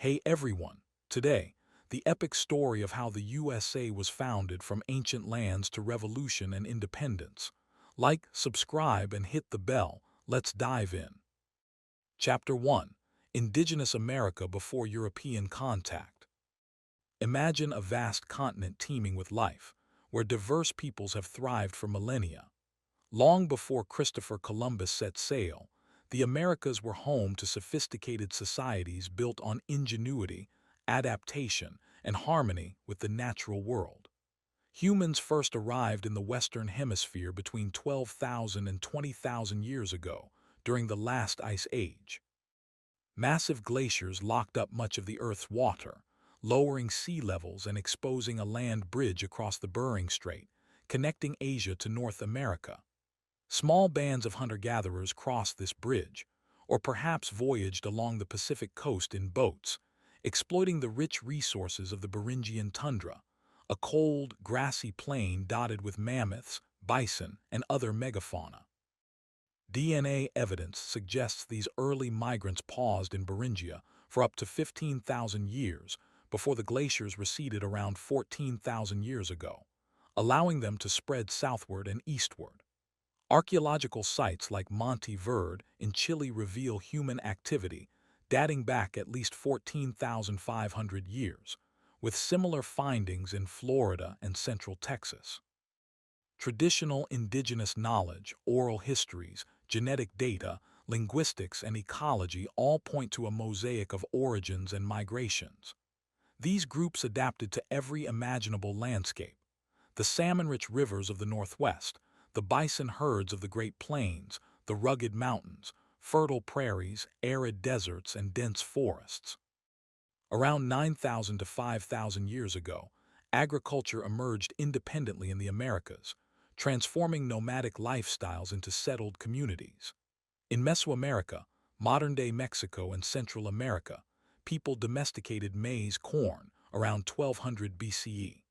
Hey everyone! Today, the epic story of how the USA was founded from ancient lands to revolution and independence. Like, subscribe, and hit the bell. Let's dive in. Chapter 1: Indigenous America Before European Contact. Imagine a vast continent teeming with life, where diverse peoples have thrived for millennia. Long before Christopher Columbus set sail, the Americas were home to sophisticated societies built on ingenuity, adaptation, and harmony with the natural world. Humans first arrived in the Western Hemisphere between 12,000 and 20,000 years ago, during the last ice age. Massive glaciers locked up much of the Earth's water, lowering sea levels and exposing a land bridge across the Bering Strait, connecting Asia to North America. Small bands of hunter-gatherers crossed this bridge, or perhaps voyaged along the Pacific coast in boats, exploiting the rich resources of the Beringian tundra, a cold, grassy plain dotted with mammoths, bison, and other megafauna. DNA evidence suggests these early migrants paused in Beringia for up to 15,000 years before the glaciers receded around 14,000 years ago, allowing them to spread southward and eastward. Archaeological sites like Monte Verde in Chile reveal human activity dating back at least 14,500 years, with similar findings in Florida and central Texas. Traditional indigenous knowledge, oral histories, genetic data, linguistics, and ecology all point to a mosaic of origins and migrations. These groups adapted to every imaginable landscape: the salmon-rich rivers of the Northwest, the bison herds of the Great Plains, the rugged mountains, fertile prairies, arid deserts, and dense forests. Around 9,000 to 5,000 years ago, agriculture emerged independently in the Americas, transforming nomadic lifestyles into settled communities. In Mesoamerica, modern-day Mexico and Central America, people domesticated maize corn around 1200 BCE.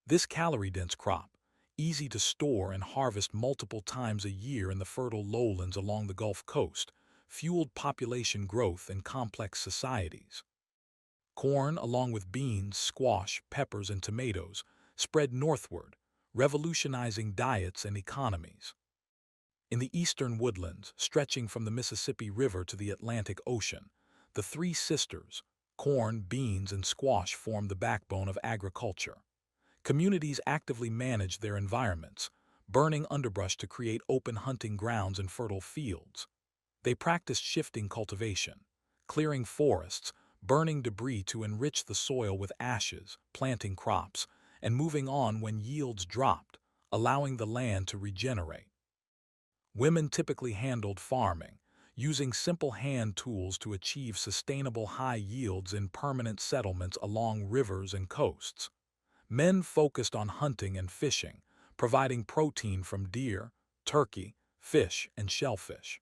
This calorie-dense crop, easy to store and harvest multiple times a year in the fertile lowlands along the Gulf Coast, fueled population growth and complex societies. Corn, along with beans, squash, peppers, and tomatoes, spread northward, revolutionizing diets and economies. In the eastern woodlands, stretching from the Mississippi River to the Atlantic Ocean, the three sisters, corn, beans, and squash, formed the backbone of agriculture. Communities actively managed their environments, burning underbrush to create open hunting grounds and fertile fields. They practiced shifting cultivation, clearing forests, burning debris to enrich the soil with ashes, planting crops, and moving on when yields dropped, allowing the land to regenerate. Women typically handled farming, using simple hand tools to achieve sustainable high yields in permanent settlements along rivers and coasts. Men focused on hunting and fishing, providing protein from deer, turkey, fish, and shellfish.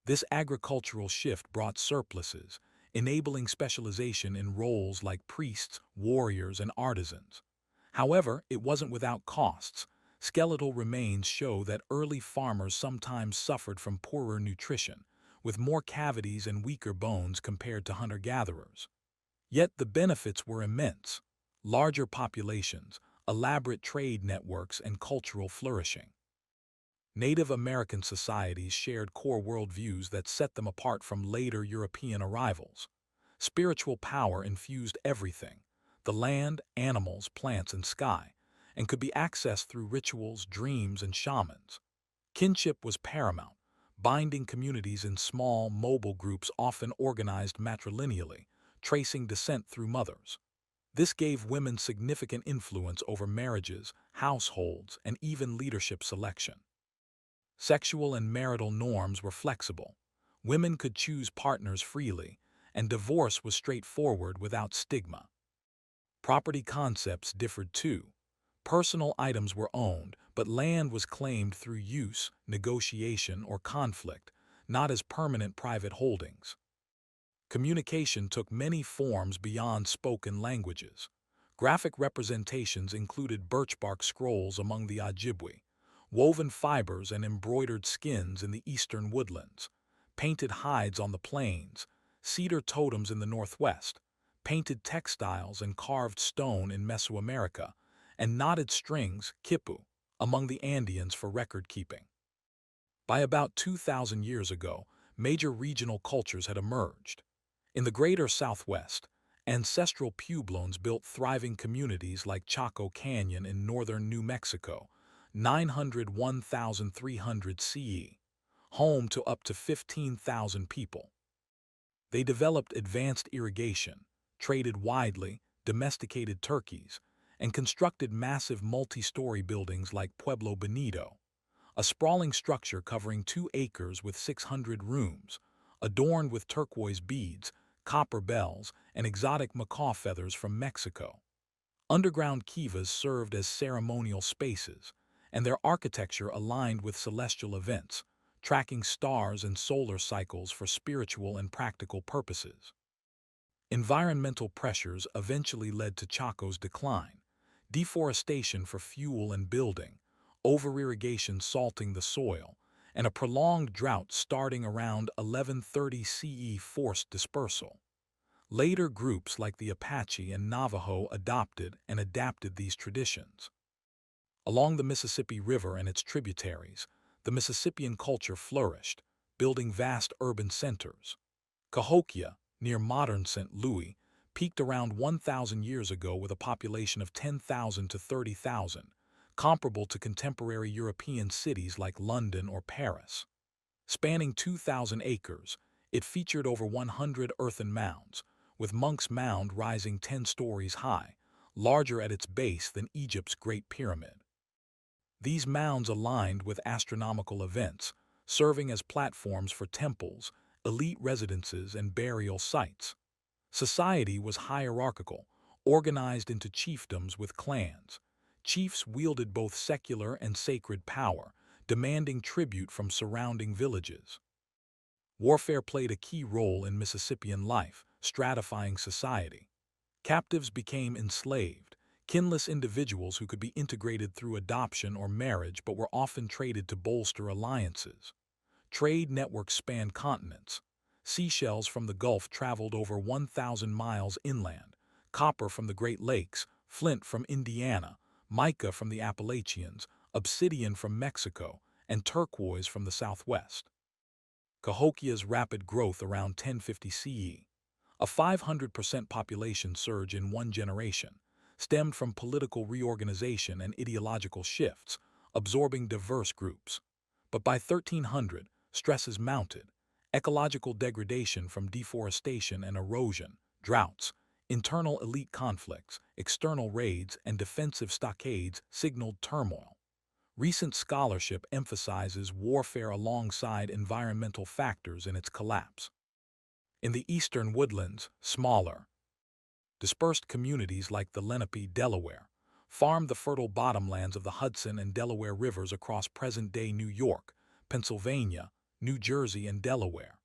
This agricultural shift brought surpluses, enabling specialization in roles like priests, warriors, and artisans. However, it wasn't without costs. Skeletal remains show that early farmers sometimes suffered from poorer nutrition, with more cavities and weaker bones compared to hunter-gatherers. Yet the benefits were immense: larger populations, elaborate trade networks, and cultural flourishing. Native American societies shared core worldviews that set them apart from later European arrivals. Spiritual power infused everything: the land, animals, plants, and sky, and could be accessed through rituals, dreams, and shamans. Kinship was paramount, binding communities in small, mobile groups often organized matrilineally, tracing descent through mothers. This gave women significant influence over marriages, households, and even leadership selection. Sexual and marital norms were flexible. Women could choose partners freely, and divorce was straightforward without stigma. Property concepts differed too. Personal items were owned, but land was claimed through use, negotiation, or conflict, not as permanent private holdings. Communication took many forms beyond spoken languages. Graphic representations included birchbark scrolls among the Ojibwe, woven fibers and embroidered skins in the eastern woodlands, painted hides on the plains, cedar totems in the northwest, painted textiles and carved stone in Mesoamerica, and knotted strings, quipu, among the Andeans for record-keeping. By about 2,000 years ago, major regional cultures had emerged. In the greater Southwest, ancestral Pueblones built thriving communities like Chaco Canyon in northern New Mexico, 901,300 CE, home to up to 15,000 people. They developed advanced irrigation, traded widely, domesticated turkeys, and constructed massive multi-story buildings like Pueblo Bonito, a sprawling structure covering 2 acres with 600 rooms, adorned with turquoise beads, copper bells, and exotic macaw feathers from Mexico. Underground kivas served as ceremonial spaces, and their architecture aligned with celestial events, tracking stars and solar cycles for spiritual and practical purposes. Environmental pressures eventually led to Chaco's decline: deforestation for fuel and building, over-irrigation salting the soil, and a prolonged drought starting around 1130 CE forced dispersal. Later groups like the Apache and Navajo adopted and adapted these traditions. Along the Mississippi River and its tributaries, the Mississippian culture flourished, building vast urban centers. Cahokia, near modern St. Louis, peaked around 1,000 years ago with a population of 10,000 to 30,000, comparable to contemporary European cities like London or Paris. Spanning 2,000 acres, it featured over 100 earthen mounds, with Monk's Mound rising 10 stories high, larger at its base than Egypt's Great Pyramid. These mounds aligned with astronomical events, serving as platforms for temples, elite residences, and burial sites. Society was hierarchical, organized into chiefdoms with clans. Chiefs wielded both secular and sacred power, demanding tribute from surrounding villages. Warfare played a key role in Mississippian life, stratifying society. Captives became enslaved, kinless individuals who could be integrated through adoption or marriage but were often traded to bolster alliances. Trade networks spanned continents. Seashells from the Gulf traveled over 1,000 miles inland, copper from the Great Lakes, flint from Indiana, mica from the Appalachians, obsidian from Mexico, and turquoise from the Southwest. Cahokia's rapid growth around 1050 CE, a 500% population surge in one generation, stemmed from political reorganization and ideological shifts, absorbing diverse groups. But by 1300, stresses mounted: ecological degradation from deforestation and erosion, droughts, internal elite conflicts, external raids, and defensive stockades signaled turmoil. Recent scholarship emphasizes warfare alongside environmental factors in its collapse. In the eastern woodlands, smaller, dispersed communities like the Lenape, Delaware, farmed the fertile bottomlands of the Hudson and Delaware rivers across present-day New York, Pennsylvania, New Jersey, and Delaware.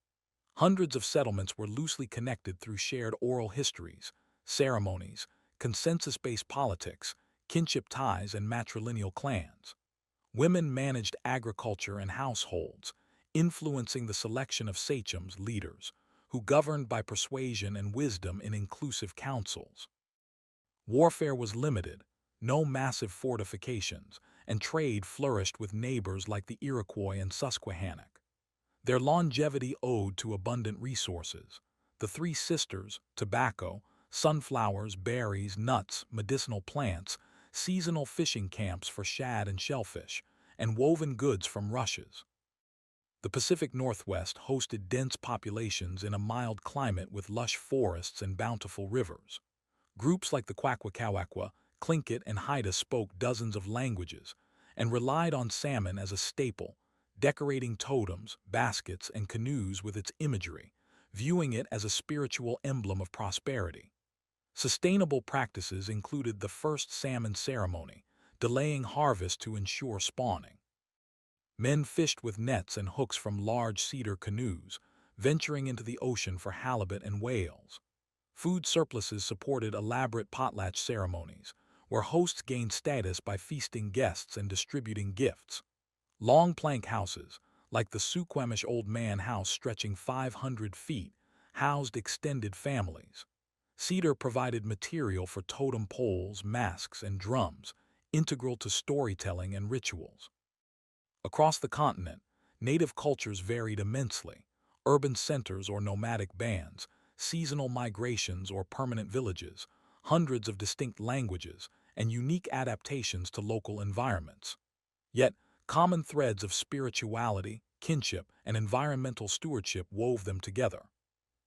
Hundreds of settlements were loosely connected through shared oral histories, ceremonies, consensus-based politics, kinship ties, and matrilineal clans. Women managed agriculture and households, influencing the selection of sachems, leaders, who governed by persuasion and wisdom in inclusive councils. Warfare was limited, no massive fortifications, and trade flourished with neighbors like the Iroquois and Susquehannock. Their longevity owed to abundant resources: the Three Sisters, tobacco, sunflowers, berries, nuts, medicinal plants, seasonal fishing camps for shad and shellfish, and woven goods from rushes. The Pacific Northwest hosted dense populations in a mild climate with lush forests and bountiful rivers. Groups like the Kwakwaka'wakwa, Tlingit, and Haida spoke dozens of languages and relied on salmon as a staple, decorating totems, baskets, and canoes with its imagery, viewing it as a spiritual emblem of prosperity. Sustainable practices included the first salmon ceremony, delaying harvest to ensure spawning. Men fished with nets and hooks from large cedar canoes, venturing into the ocean for halibut and whales. Food surpluses supported elaborate potlatch ceremonies, where hosts gained status by feasting guests and distributing gifts. Long plank houses, like the Suquamish Old Man House stretching 500 feet, housed extended families. Cedar provided material for totem poles, masks, and drums, integral to storytelling and rituals. Across the continent, native cultures varied immensely: urban centers or nomadic bands, seasonal migrations or permanent villages, hundreds of distinct languages, and unique adaptations to local environments. Yet, common threads of spirituality, kinship, and environmental stewardship wove them together.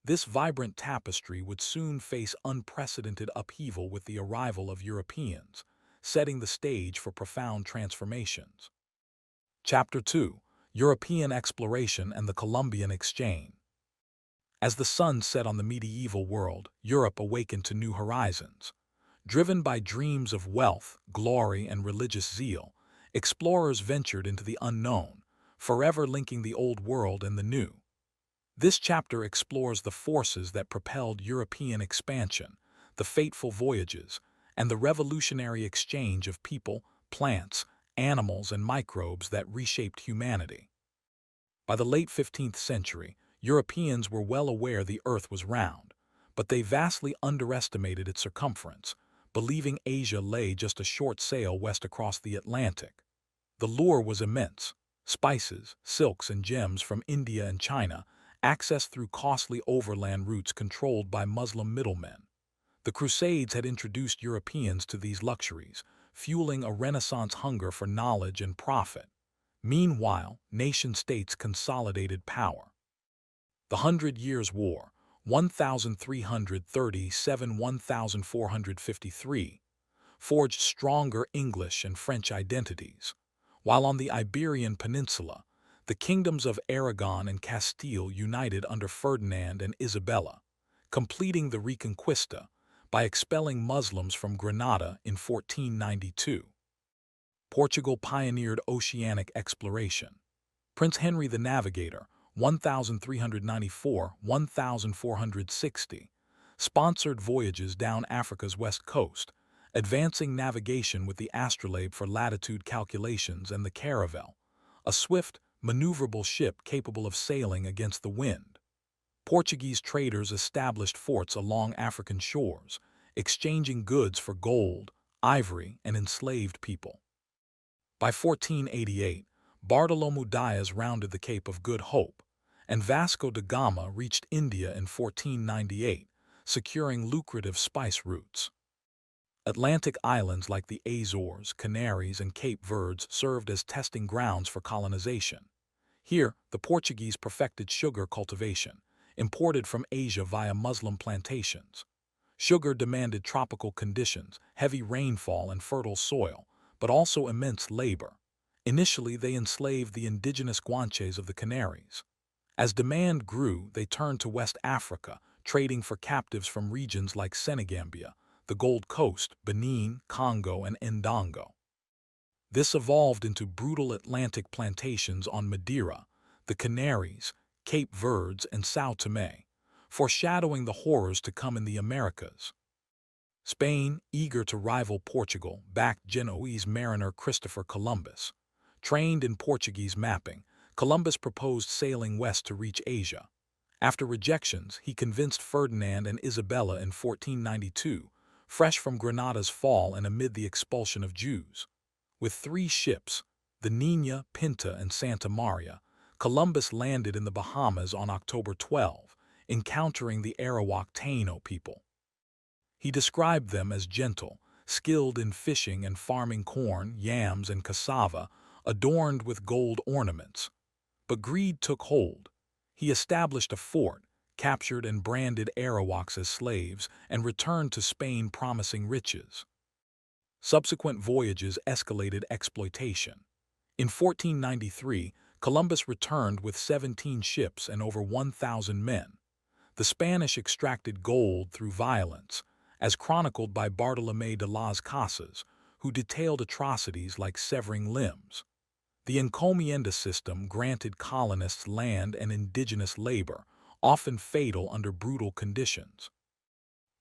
This vibrant tapestry would soon face unprecedented upheaval with the arrival of Europeans, setting the stage for profound transformations. Chapter 2: European Exploration and the Columbian Exchange. As the sun set on the medieval world, Europe awakened to new horizons. Driven by dreams of wealth, glory, and religious zeal, explorers ventured into the unknown, forever linking the old world and the new. This chapter explores the forces that propelled European expansion, the fateful voyages, and the revolutionary exchange of people, plants, animals, and microbes that reshaped humanity. By the late 15th century, Europeans were well aware the Earth was round, but they vastly underestimated its circumference, believing Asia lay just a short sail west across the Atlantic. The lure was immense: spices, silks, and gems from India and China, accessed through costly overland routes controlled by Muslim middlemen. The Crusades had introduced Europeans to these luxuries, fueling a Renaissance hunger for knowledge and profit. Meanwhile, nation-states consolidated power. The Hundred Years' War, 1337–1453, forged stronger English and French identities, while on the Iberian Peninsula, the kingdoms of Aragon and Castile united under Ferdinand and Isabella, completing the Reconquista by expelling Muslims from Granada in 1492. Portugal pioneered oceanic exploration. Prince Henry the Navigator, 1394–1460, sponsored voyages down Africa's west coast, advancing navigation with the astrolabe for latitude calculations and the caravel, a swift, maneuverable ship capable of sailing against the wind. Portuguese traders established forts along African shores, exchanging goods for gold, ivory, and enslaved people. By 1488, Bartolomé Diaz rounded the Cape of Good Hope, and Vasco da Gama reached India in 1498, securing lucrative spice routes. Atlantic islands like the Azores, Canaries, and Cape Verdes served as testing grounds for colonization. Here, the Portuguese perfected sugar cultivation, imported from Asia via Muslim plantations. Sugar demanded tropical conditions, heavy rainfall, and fertile soil, but also immense labor. Initially, they enslaved the indigenous Guanches of the Canaries. As demand grew, they turned to West Africa, trading for captives from regions like Senegambia, the Gold Coast, Benin, Congo, and Ndongo. This evolved into brutal Atlantic plantations on Madeira, the Canaries, Cape Verdes, and São Tomé, foreshadowing the horrors to come in the Americas. Spain, eager to rival Portugal, backed Genoese mariner Christopher Columbus. Trained in Portuguese mapping, Columbus proposed sailing west to reach Asia. After rejections, he convinced Ferdinand and Isabella in 1492, fresh from Granada's fall and amid the expulsion of Jews. With 3 ships, the Niña, Pinta, and Santa Maria, Columbus landed in the Bahamas on October 12, encountering the Arawak Taino people. He described them as gentle, skilled in fishing and farming corn, yams, and cassava, adorned with gold ornaments. But greed took hold. He established a fort, captured and branded Arawaks as slaves, and returned to Spain promising riches. Subsequent voyages escalated exploitation. In 1493, Columbus returned with 17 ships and over 1,000 men. The Spanish extracted gold through violence, as chronicled by Bartolomé de las Casas, who detailed atrocities like severing limbs. The encomienda system granted colonists land and indigenous labor, often fatal under brutal conditions.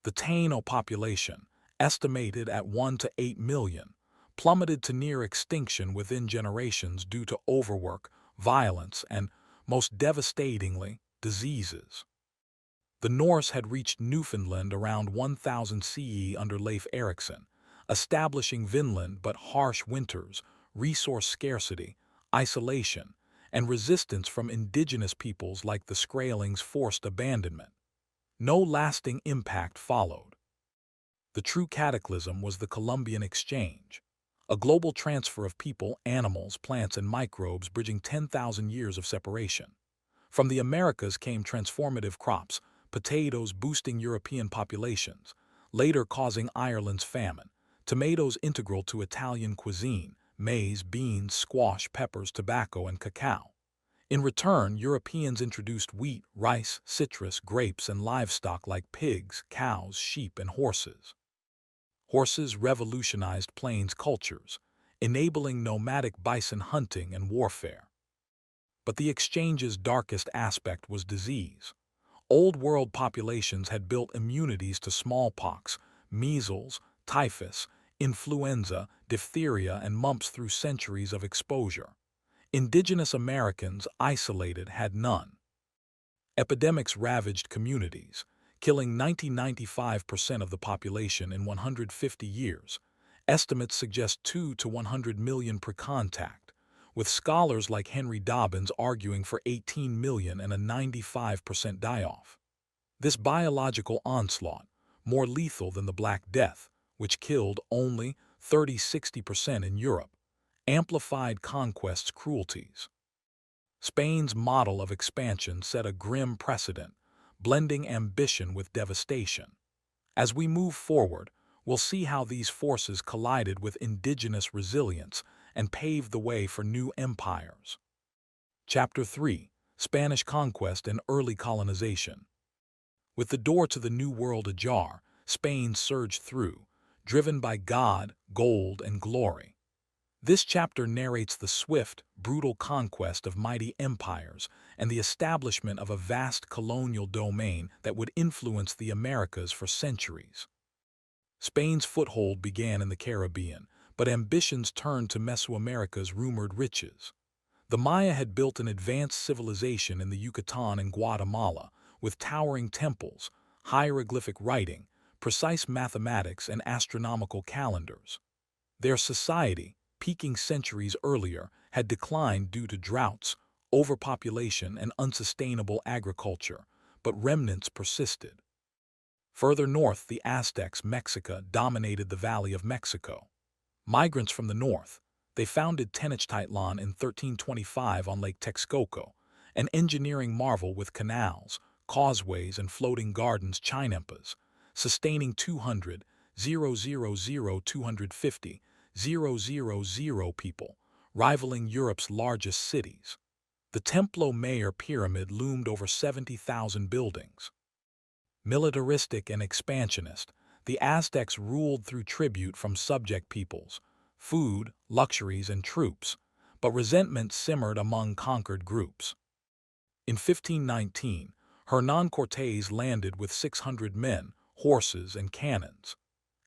The Taino population, estimated at 1 to 8 million, plummeted to near extinction within generations due to overwork, violence, and, most devastatingly, diseases. The Norse had reached Newfoundland around 1000 CE under Leif Erikson, establishing Vinland but harsh winters, resource scarcity, isolation, and resistance from indigenous peoples like the Skraelings' forced abandonment. No lasting impact followed. The true cataclysm was the Columbian Exchange, a global transfer of people, animals, plants, and microbes bridging 10,000 years of separation. From the Americas came transformative crops, potatoes boosting European populations, later causing Ireland's famine, tomatoes integral to Italian cuisine, maize, beans, squash, peppers, tobacco, and cacao. In return, Europeans introduced wheat, rice, citrus, grapes, and livestock like pigs, cows, sheep, and horses. Horses revolutionized plains cultures, enabling nomadic bison hunting and warfare. But the exchange's darkest aspect was disease. Old World populations had built immunities to smallpox, measles, typhus, influenza, diphtheria, and mumps through centuries of exposure. Indigenous Americans, isolated, had none. Epidemics ravaged communities, killing 95% of the population in 150 years. Estimates suggest 2 to 100 million per contact, with scholars like Henry Dobbins arguing for 18 million and a 95% die-off. This biological onslaught, more lethal than the Black Death, which killed only 30–60% in Europe, amplified conquest's cruelties. Spain's model of expansion set a grim precedent, blending ambition with devastation. As we move forward, we'll see how these forces collided with indigenous resilience and paved the way for new empires. Chapter 3: Spanish Conquest and Early Colonization. With the door to the New World ajar, Spain surged through, driven by God, gold, and glory. This chapter narrates the swift, brutal conquest of mighty empires and the establishment of a vast colonial domain that would influence the Americas for centuries. Spain's foothold began in the Caribbean, but ambitions turned to Mesoamerica's rumored riches. The Maya had built an advanced civilization in the Yucatan and Guatemala, with towering temples, hieroglyphic writing, precise mathematics, and astronomical calendars. Their society, peaking centuries earlier, had declined due to droughts, overpopulation, and unsustainable agriculture, but remnants persisted. Further north, the Aztecs, Mexica, dominated the Valley of Mexico. Migrants from the north, they founded Tenochtitlan in 1325 on Lake Texcoco, an engineering marvel with canals, causeways, and floating gardens, chinempas, sustaining 200,000–250,000 people, rivaling Europe's largest cities. The Templo Mayor pyramid loomed over 70,000 buildings. Militaristic and expansionist, the Aztecs ruled through tribute from subject peoples, food, luxuries, and troops, but resentment simmered among conquered groups. In 1519, Hernán Cortés landed with 600 men, horses, and cannons.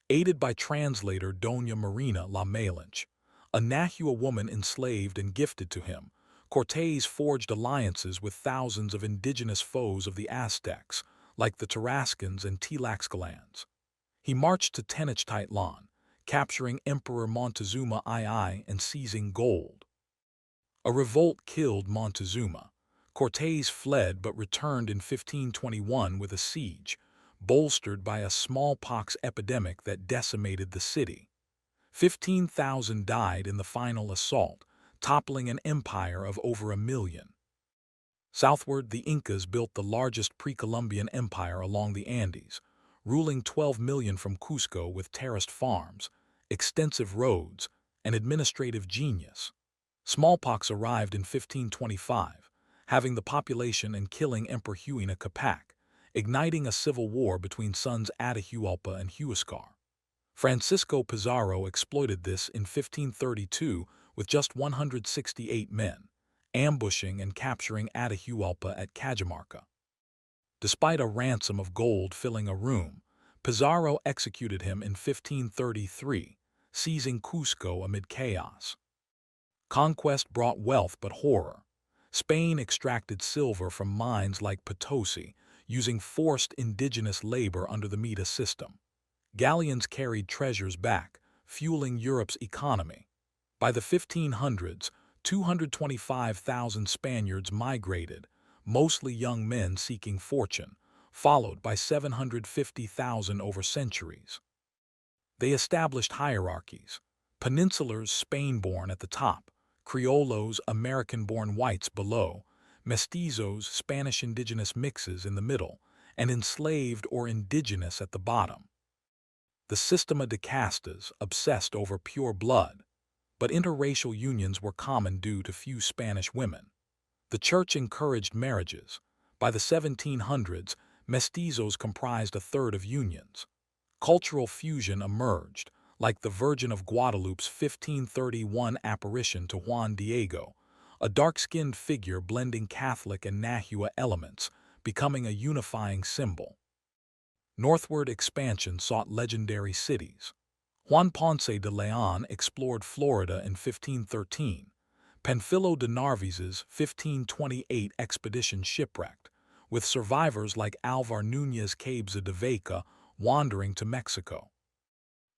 Aided by translator Doña Marina La Malinche, a Nahua woman enslaved and gifted to him, Cortés forged alliances with thousands of indigenous foes of the Aztecs, like the Tarascans and Tlaxcalans. He marched to Tenochtitlan, capturing Emperor Montezuma II and seizing gold. A revolt killed Montezuma. Cortés fled but returned in 1521 with a siege, bolstered by a smallpox epidemic that decimated the city. 15,000 died in the final assault, toppling an empire of over 1 million. Southward, the Incas built the largest pre-Columbian empire along the Andes, ruling 12 million from Cusco with terraced farms, extensive roads, and administrative genius. Smallpox arrived in 1525, having the population and killing Emperor Huayna Capac, igniting a civil war between sons Atahualpa and Huascar. Francisco Pizarro exploited this in 1532 with just 168 men, ambushing and capturing Atahualpa at Cajamarca. Despite a ransom of gold filling a room, Pizarro executed him in 1533, seizing Cusco amid chaos. Conquest brought wealth but horror. Spain extracted silver from mines like Potosi, using forced indigenous labor under the Meta system. Galleons carried treasures back, fueling Europe's economy. By the 1500s, 225,000 Spaniards migrated, mostly young men seeking fortune, followed by 750,000 over centuries. They established hierarchies. Peninsulars Spain-born at the top, Criollos American-born whites below, mestizos Spanish indigenous mixes in the middle, and enslaved or indigenous at the bottom. The Sistema de Castas obsessed over pure blood, but interracial unions were common due to few Spanish women. The church encouraged marriages. By the 1700s, mestizos comprised a third of unions. Cultural fusion emerged, like the Virgin of Guadalupe's 1531 apparition to Juan Diego, a dark-skinned figure blending Catholic and Nahua elements, becoming a unifying symbol. Northward expansion sought legendary cities. Juan Ponce de Leon explored Florida in 1513. Panfilo de Narvaez's 1528 expedition shipwrecked, with survivors like Alvar Núñez Cabeza de Vaca wandering to Mexico.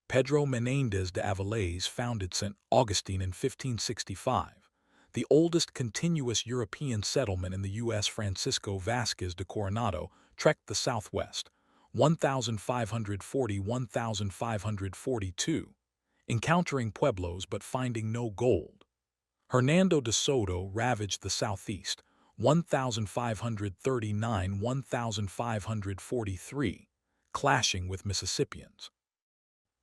Pedro Menéndez de Avilés founded St. Augustine in 1565, the oldest continuous European settlement in the U.S. Francisco Vázquez de Coronado trekked the southwest, 1540–1542, encountering pueblos but finding no gold. Hernando de Soto ravaged the southeast, 1539–1543, clashing with Mississippians.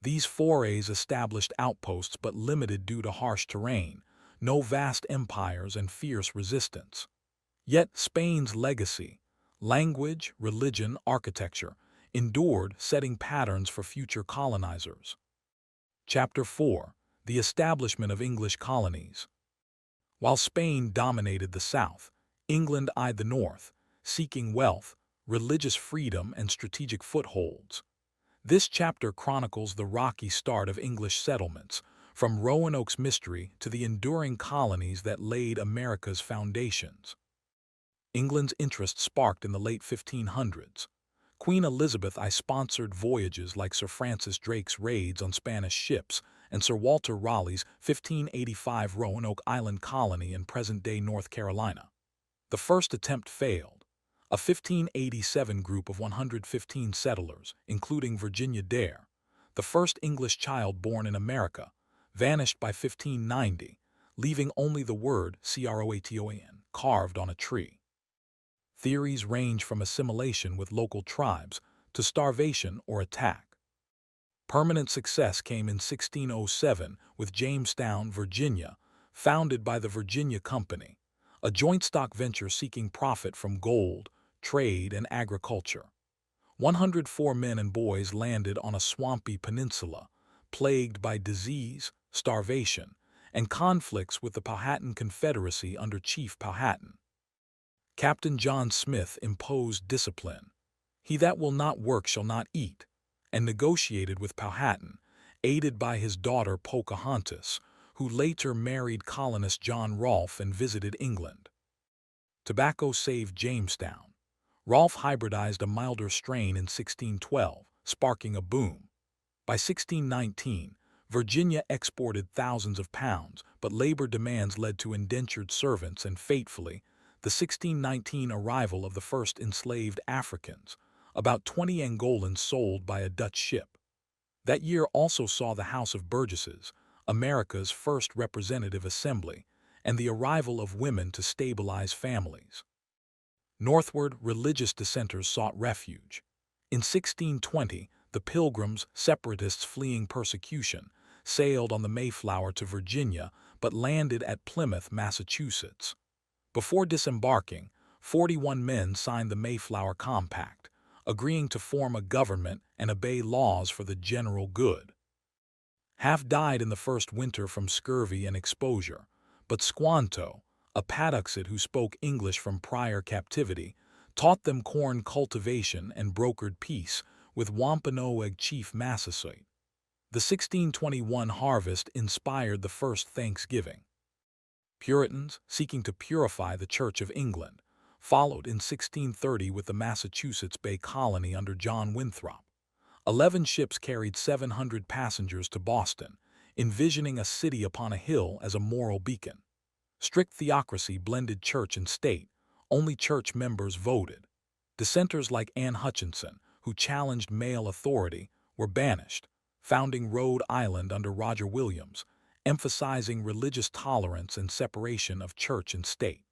These forays established outposts but limited due to harsh terrain, no vast empires and fierce resistance. Yet Spain's legacy, language, religion, architecture, endured, setting patterns for future colonizers. Chapter 4. The Establishment of English Colonies. While Spain dominated the south, England eyed the north, seeking wealth, religious freedom, and strategic footholds. This chapter chronicles the rocky start of English settlements, from Roanoke's mystery to the enduring colonies that laid America's foundations. England's interest sparked in the late 1500s. Queen Elizabeth I sponsored voyages like Sir Francis Drake's raids on Spanish ships and Sir Walter Raleigh's 1585 Roanoke Island colony in present-day North Carolina. The first attempt failed. A 1587 group of 115 settlers, including Virginia Dare, the first English child born in America, vanished by 1590, leaving only the word Croatoan carved on a tree. Theories range from assimilation with local tribes to starvation or attack. Permanent success came in 1607 with Jamestown, Virginia, founded by the Virginia Company, a joint stock venture seeking profit from gold, trade, and agriculture. 104 men and boys landed on a swampy peninsula, plagued by disease, starvation, and conflicts with the Powhatan Confederacy under Chief Powhatan. Captain John Smith imposed discipline. "He that will not work shall not eat," and negotiated with Powhatan, aided by his daughter Pocahontas, who later married colonist John Rolfe and visited England. Tobacco saved Jamestown. Rolfe hybridized a milder strain in 1612, sparking a boom. By 1619, Virginia exported thousands of pounds, but labor demands led to indentured servants and, fatefully, the 1619 arrival of the first enslaved Africans, about 20 Angolans sold by a Dutch ship. That year also saw the House of Burgesses, America's first representative assembly, and the arrival of women to stabilize families. Northward, religious dissenters sought refuge. In 1620, the Pilgrims, separatists fleeing persecution, sailed on the Mayflower to Virginia but landed at Plymouth, Massachusetts. Before disembarking, 41 men signed the Mayflower Compact, agreeing to form a government and obey laws for the general good. Half died in the first winter from scurvy and exposure, but Squanto, a Patuxet who spoke English from prior captivity, taught them corn cultivation and brokered peace with Wampanoag chief Massasoit. The 1621 harvest inspired the first Thanksgiving. Puritans, seeking to purify the Church of England, followed in 1630 with the Massachusetts Bay Colony under John Winthrop. 11 ships carried 700 passengers to Boston, envisioning a city upon a hill as a moral beacon. Strict theocracy blended church and state. Only church members voted. Dissenters like Anne Hutchinson, who challenged male authority, were banished, founding Rhode Island under Roger Williams, emphasizing religious tolerance and separation of church and state.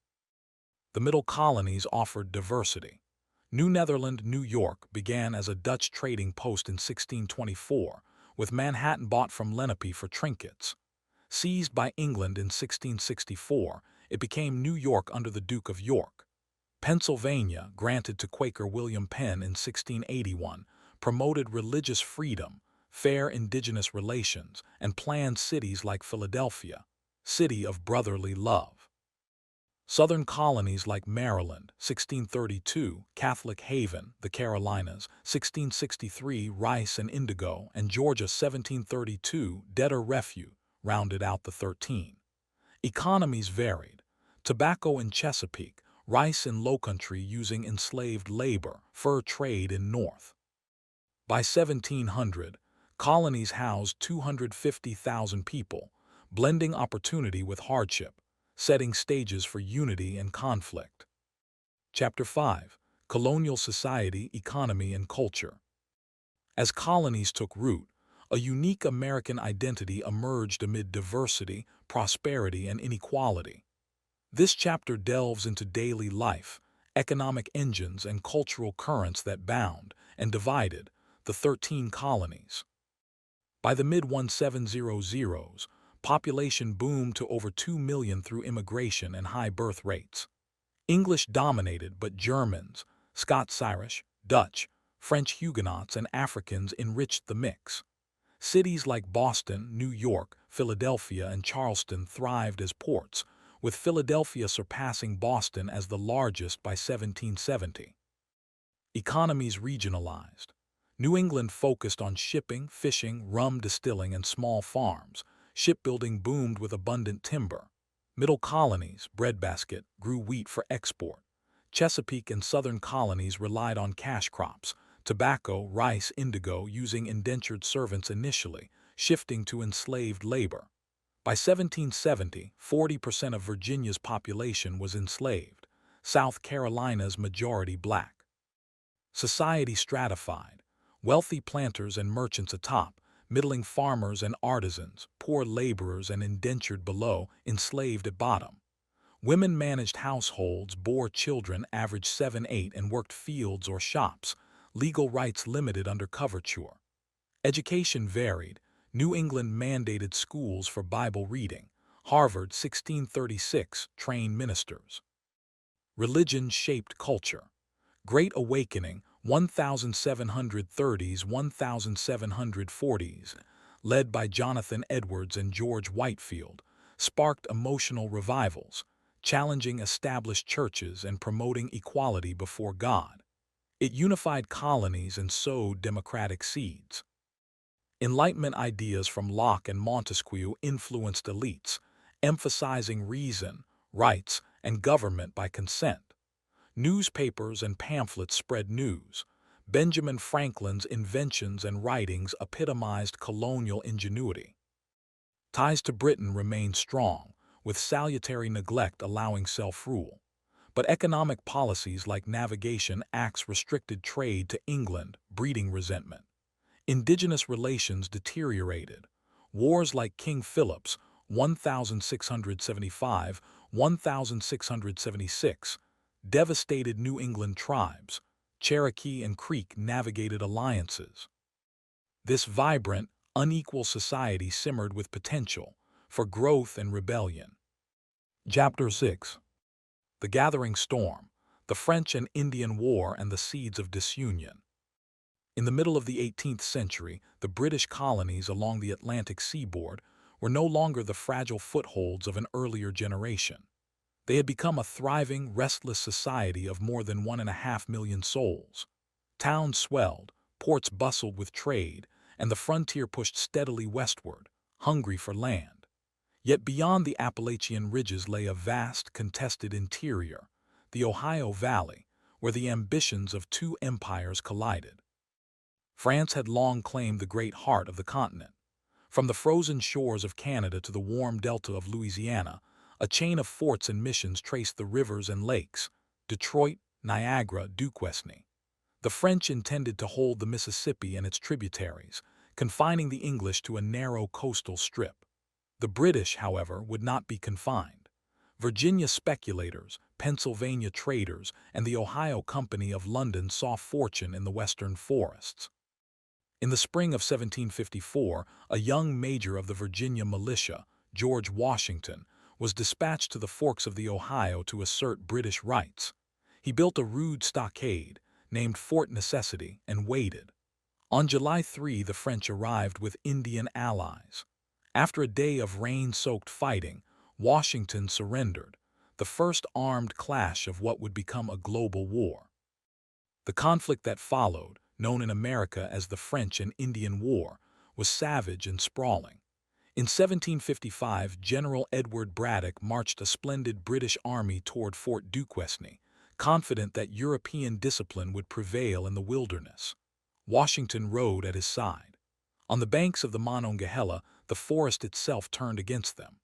The Middle Colonies offered diversity. New Netherland, New York, began as a Dutch trading post in 1624, with Manhattan bought from Lenape for trinkets. Seized by England in 1664, it became New York under the Duke of York. Pennsylvania, granted to Quaker William Penn in 1681, promoted religious freedom, fair indigenous relations, and planned cities like Philadelphia, city of brotherly love. Southern colonies like Maryland, 1632, Catholic Haven, the Carolinas, 1663, Rice and Indigo, and Georgia, 1732, Debtor Refuge, rounded out the 13. Economies varied. Tobacco in Chesapeake, rice in Lowcountry using enslaved labor, fur trade in North. By 1700, colonies housed 250,000 people, blending opportunity with hardship, setting stages for unity and conflict. Chapter 5. Colonial Society, Economy and Culture. As colonies took root, a unique American identity emerged amid diversity, prosperity, and inequality. This chapter delves into daily life, economic engines, and cultural currents that bound and divided the 13 colonies. By the mid-1700s, population boomed to over 2 million through immigration and high birth rates. English dominated, but Germans, Scots-Irish, Dutch, French Huguenots, and Africans enriched the mix. Cities like Boston, New York, Philadelphia, and Charleston thrived as ports, with Philadelphia surpassing Boston as the largest by 1770. Economies regionalized. New England focused on shipping, fishing, rum distilling, and small farms. Shipbuilding boomed with abundant timber. Middle colonies, breadbasket, grew wheat for export. Chesapeake and southern colonies relied on cash crops, tobacco, rice, indigo, using indentured servants initially, shifting to enslaved labor. By 1770, 40% of Virginia's population was enslaved, South Carolina's majority black. Society stratified. Wealthy planters and merchants atop, middling farmers and artisans, poor laborers and indentured below, enslaved at bottom. Women managed households, bore children, averaged 7-8, and worked fields or shops, legal rights limited under coverture. Education varied. New England mandated schools for Bible reading. Harvard, 1636, trained ministers. Religion shaped culture. Great Awakening, 1730s, 1740s, led by Jonathan Edwards and George Whitefield, sparked emotional revivals, challenging established churches and promoting equality before God. It unified colonies and sowed democratic seeds. Enlightenment ideas from Locke and Montesquieu influenced elites, emphasizing reason, rights, and government by consent. Newspapers and pamphlets spread news. Benjamin Franklin's inventions and writings epitomized colonial ingenuity. Ties to Britain remained strong, with salutary neglect allowing self-rule. But economic policies like navigation acts restricted trade to England, breeding resentment. Indigenous relations deteriorated. Wars like King Philip's, 1675-1676, devastated New England tribes. Cherokee and Creek navigated alliances. This vibrant, unequal society simmered with potential for growth and rebellion. Chapter 6. The Gathering Storm, the French and Indian War and the Seeds of Disunion. In the middle of the 18th century, the British colonies along the Atlantic seaboard were no longer the fragile footholds of an earlier generation. They had become a thriving, restless society of more than 1.5 million souls. Towns swelled, ports bustled with trade, and the frontier pushed steadily westward, hungry for land. Yet beyond the Appalachian ridges lay a vast, contested interior. the Ohio Valley, where the ambitions of two empires collided. France had long claimed the great heart of the continent. From the frozen shores of Canada to the warm delta of Louisiana, a chain of forts and missions traced the rivers and lakes, Detroit, Niagara, Duquesne. The French intended to hold the Mississippi and its tributaries, confining the English to a narrow coastal strip. The British, however, would not be confined. Virginia speculators, Pennsylvania traders, and the Ohio Company of London saw fortune in the western forests. In the spring of 1754, a young major of the Virginia militia, George Washington, was dispatched to the forks of the Ohio to assert British rights. He built a rude stockade, named Fort Necessity, and waited. On July 3, the French arrived with Indian allies. After a day of rain-soaked fighting, Washington surrendered, the first armed clash of what would become a global war. The conflict that followed, known in America as the French and Indian War, was savage and sprawling. In 1755, General Edward Braddock marched a splendid British army toward Fort Duquesne, confident that European discipline would prevail in the wilderness. Washington rode at his side. On the banks of the Monongahela, the forest itself turned against them.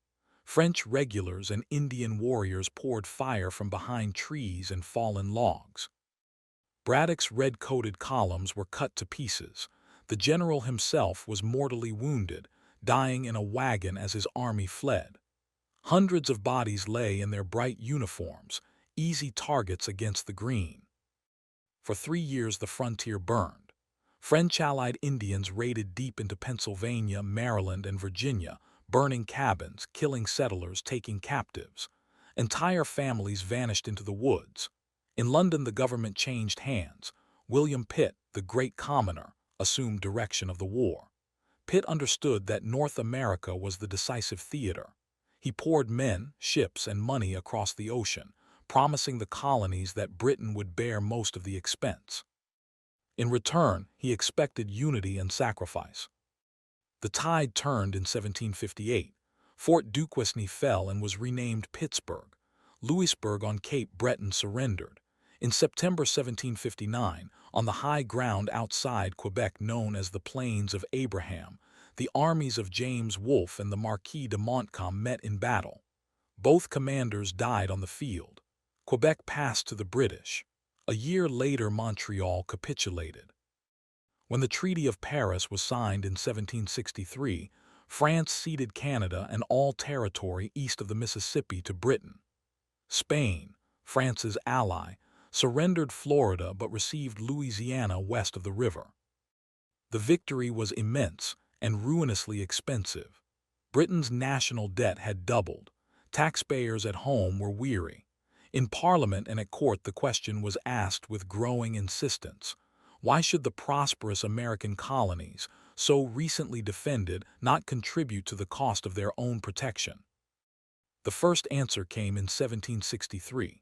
French regulars and Indian warriors poured fire from behind trees and fallen logs. Braddock's red-coated columns were cut to pieces. The general himself was mortally wounded, dying in a wagon as his army fled. Hundreds of bodies lay in their bright uniforms, easy targets against the green. For 3 years the frontier burned. French allied Indians raided deep into Pennsylvania, Maryland, and Virginia, burning cabins, killing settlers, taking captives. Entire families vanished into the woods. In London, the government changed hands. William Pitt, the great commoner, assumed direction of the war. Pitt understood that North America was the decisive theater. He poured men, ships, and money across the ocean, promising the colonies that Britain would bear most of the expense. In return, he expected unity and sacrifice. The tide turned in 1758. Fort Duquesne fell and was renamed Pittsburgh. Louisburg on Cape Breton surrendered. In September 1759, on the high ground outside Quebec known as the Plains of Abraham, the armies of James Wolfe and the Marquis de Montcalm met in battle. Both commanders died on the field. Quebec passed to the British. A year later, Montreal capitulated. When the Treaty of Paris was signed in 1763, France ceded Canada and all territory east of the Mississippi to Britain. Spain, France's ally, surrendered Florida but received Louisiana west of the river. The victory was immense and ruinously expensive. Britain's national debt had doubled. Taxpayers at home were weary. In Parliament and at court the question was asked with growing insistence. Why should the prosperous American colonies, so recently defended, not contribute to the cost of their own protection? The first answer came in 1763.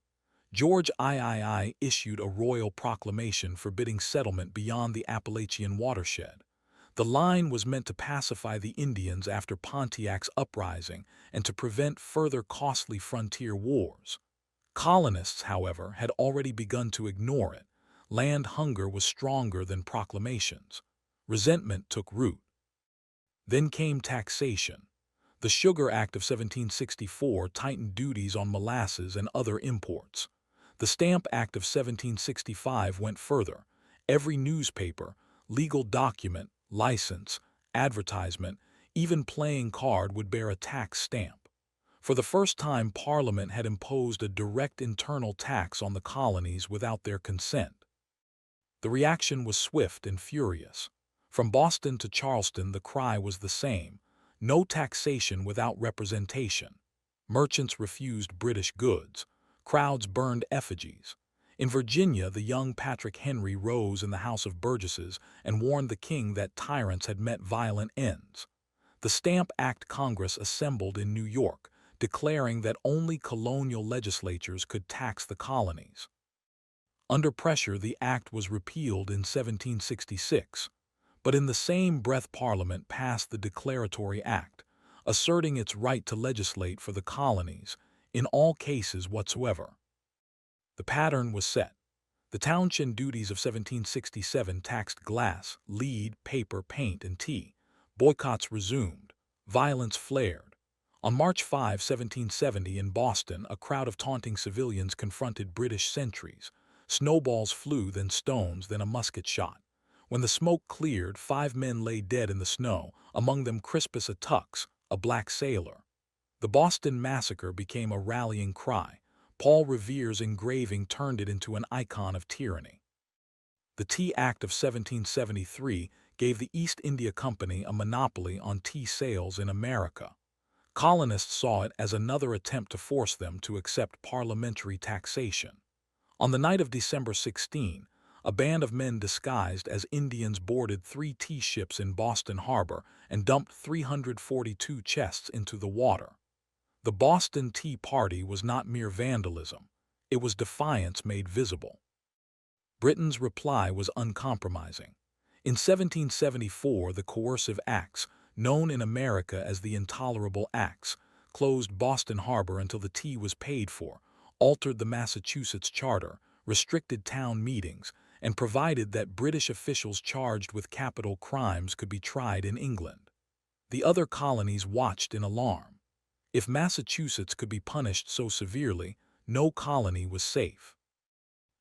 George III issued a royal proclamation forbidding settlement beyond the Appalachian watershed. The line was meant to pacify the Indians after Pontiac's uprising and to prevent further costly frontier wars. Colonists, however, had already begun to ignore it. Land hunger was stronger than proclamations. Resentment took root. Then came taxation. The Sugar Act of 1764 tightened duties on molasses and other imports. The Stamp Act of 1765 went further. Every newspaper, legal document, license, advertisement, even playing card would bear a tax stamp. For the first time, Parliament had imposed a direct internal tax on the colonies without their consent. The reaction was swift and furious. From Boston to Charleston, the cry was the same: no taxation without representation. Merchants refused British goods. Crowds burned effigies. In Virginia, the young Patrick Henry rose in the House of Burgesses and warned the king that tyrants had met violent ends. The Stamp Act Congress assembled in New York, declaring that only colonial legislatures could tax the colonies. Under pressure, the act was repealed in 1766. But in the same breath, Parliament passed the Declaratory Act, asserting its right to legislate for the colonies in all cases whatsoever. The pattern was set. The townshend duties of 1767 taxed glass, lead, paper, paint, and tea. Boycotts resumed. Violence flared. On March 5, 1770, in Boston, a crowd of taunting civilians confronted British sentries. Snowballs flew, then stones, then a musket shot. When the smoke cleared, 5 men lay dead in the snow, among them Crispus Attucks, a black sailor. The Boston Massacre became a rallying cry. Paul Revere's engraving turned it into an icon of tyranny. The Tea Act of 1773 gave the East India Company a monopoly on tea sales in America. Colonists saw it as another attempt to force them to accept parliamentary taxation. On the night of December 16, a band of men disguised as Indians boarded 3 tea ships in Boston Harbor and dumped 342 chests into the water. The Boston Tea Party was not mere vandalism. It was defiance made visible. Britain's reply was uncompromising. In 1774, the Coercive Acts, known in America as the Intolerable Acts, closed Boston Harbor until the tea was paid for, altered the Massachusetts Charter, restricted town meetings, and provided that British officials charged with capital crimes could be tried in England. The other colonies watched in alarm. If Massachusetts could be punished so severely, no colony was safe.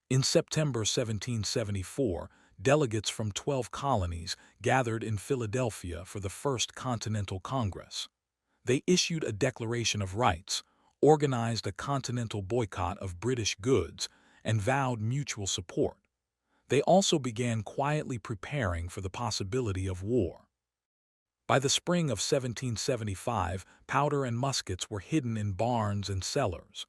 In September 1774, delegates from 12 colonies gathered in Philadelphia for the First Continental Congress. They issued a Declaration of Rights, organized a continental boycott of British goods, and vowed mutual support. They also began quietly preparing for the possibility of war. By the spring of 1775, powder and muskets were hidden in barns and cellars.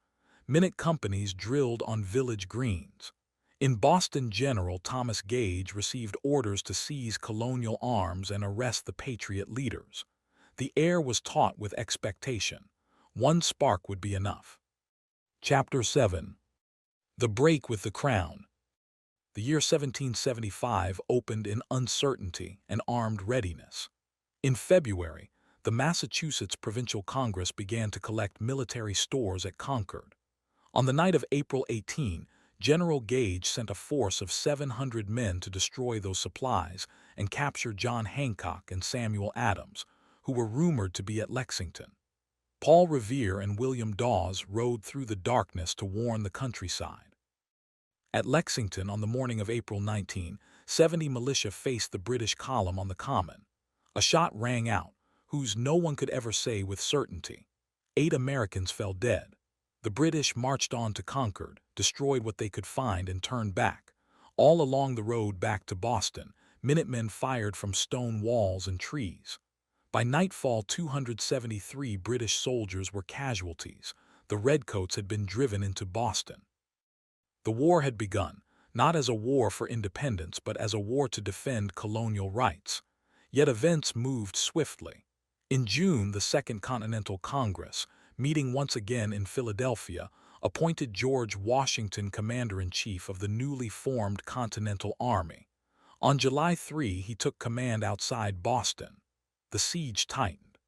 Minute companies drilled on village greens. In Boston, General Thomas Gage received orders to seize colonial arms and arrest the Patriot leaders. The air was taut with expectation. One spark would be enough. Chapter 7. The Break with the Crown. The year 1775 opened in uncertainty and armed readiness. In February, the Massachusetts Provincial Congress began to collect military stores at Concord. On the night of April 18, General Gage sent a force of 700 men to destroy those supplies and capture John Hancock and Samuel Adams, who were rumored to be at Lexington. Paul Revere and William Dawes rode through the darkness to warn the countryside. At Lexington, on the morning of April 19, 70 militia faced the British column on the Common. A shot rang out, whose no one could ever say with certainty. 8 Americans fell dead. The British marched on to Concord, destroyed what they could find, and turned back. All along the road back to Boston, Minutemen fired from stone walls and trees. By nightfall, 273 British soldiers were casualties. The Redcoats had been driven into Boston. The war had begun, not as a war for independence, but as a war to defend colonial rights. Yet events moved swiftly. In June, the Second Continental Congress, meeting once again in Philadelphia, appointed George Washington commander-in-chief of the newly formed Continental Army. On July 3, he took command outside Boston. The siege tightened.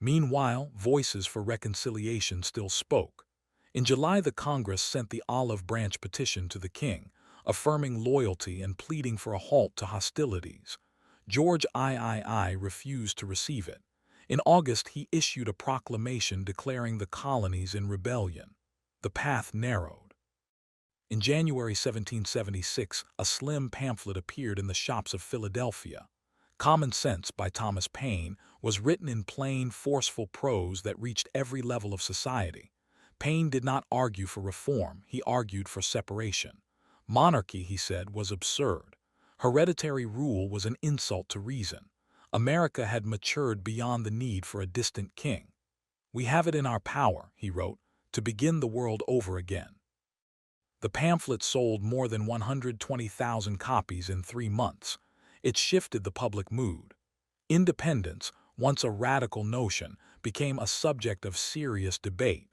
Meanwhile, voices for reconciliation still spoke. In July, the Congress sent the Olive Branch petition to the king, affirming loyalty and pleading for a halt to hostilities. George III refused to receive it. In August, he issued a proclamation declaring the colonies in rebellion. The path narrowed. In January 1776, a slim pamphlet appeared in the shops of Philadelphia. Common Sense by Thomas Paine was written in plain, forceful prose that reached every level of society. Paine did not argue for reform, he argued for separation. Monarchy, he said, was absurd. Hereditary rule was an insult to reason. America had matured beyond the need for a distant king. We have it in our power, he wrote, to begin the world over again. The pamphlet sold more than 120,000 copies in 3 months. It shifted the public mood. Independence, once a radical notion, became a subject of serious debate.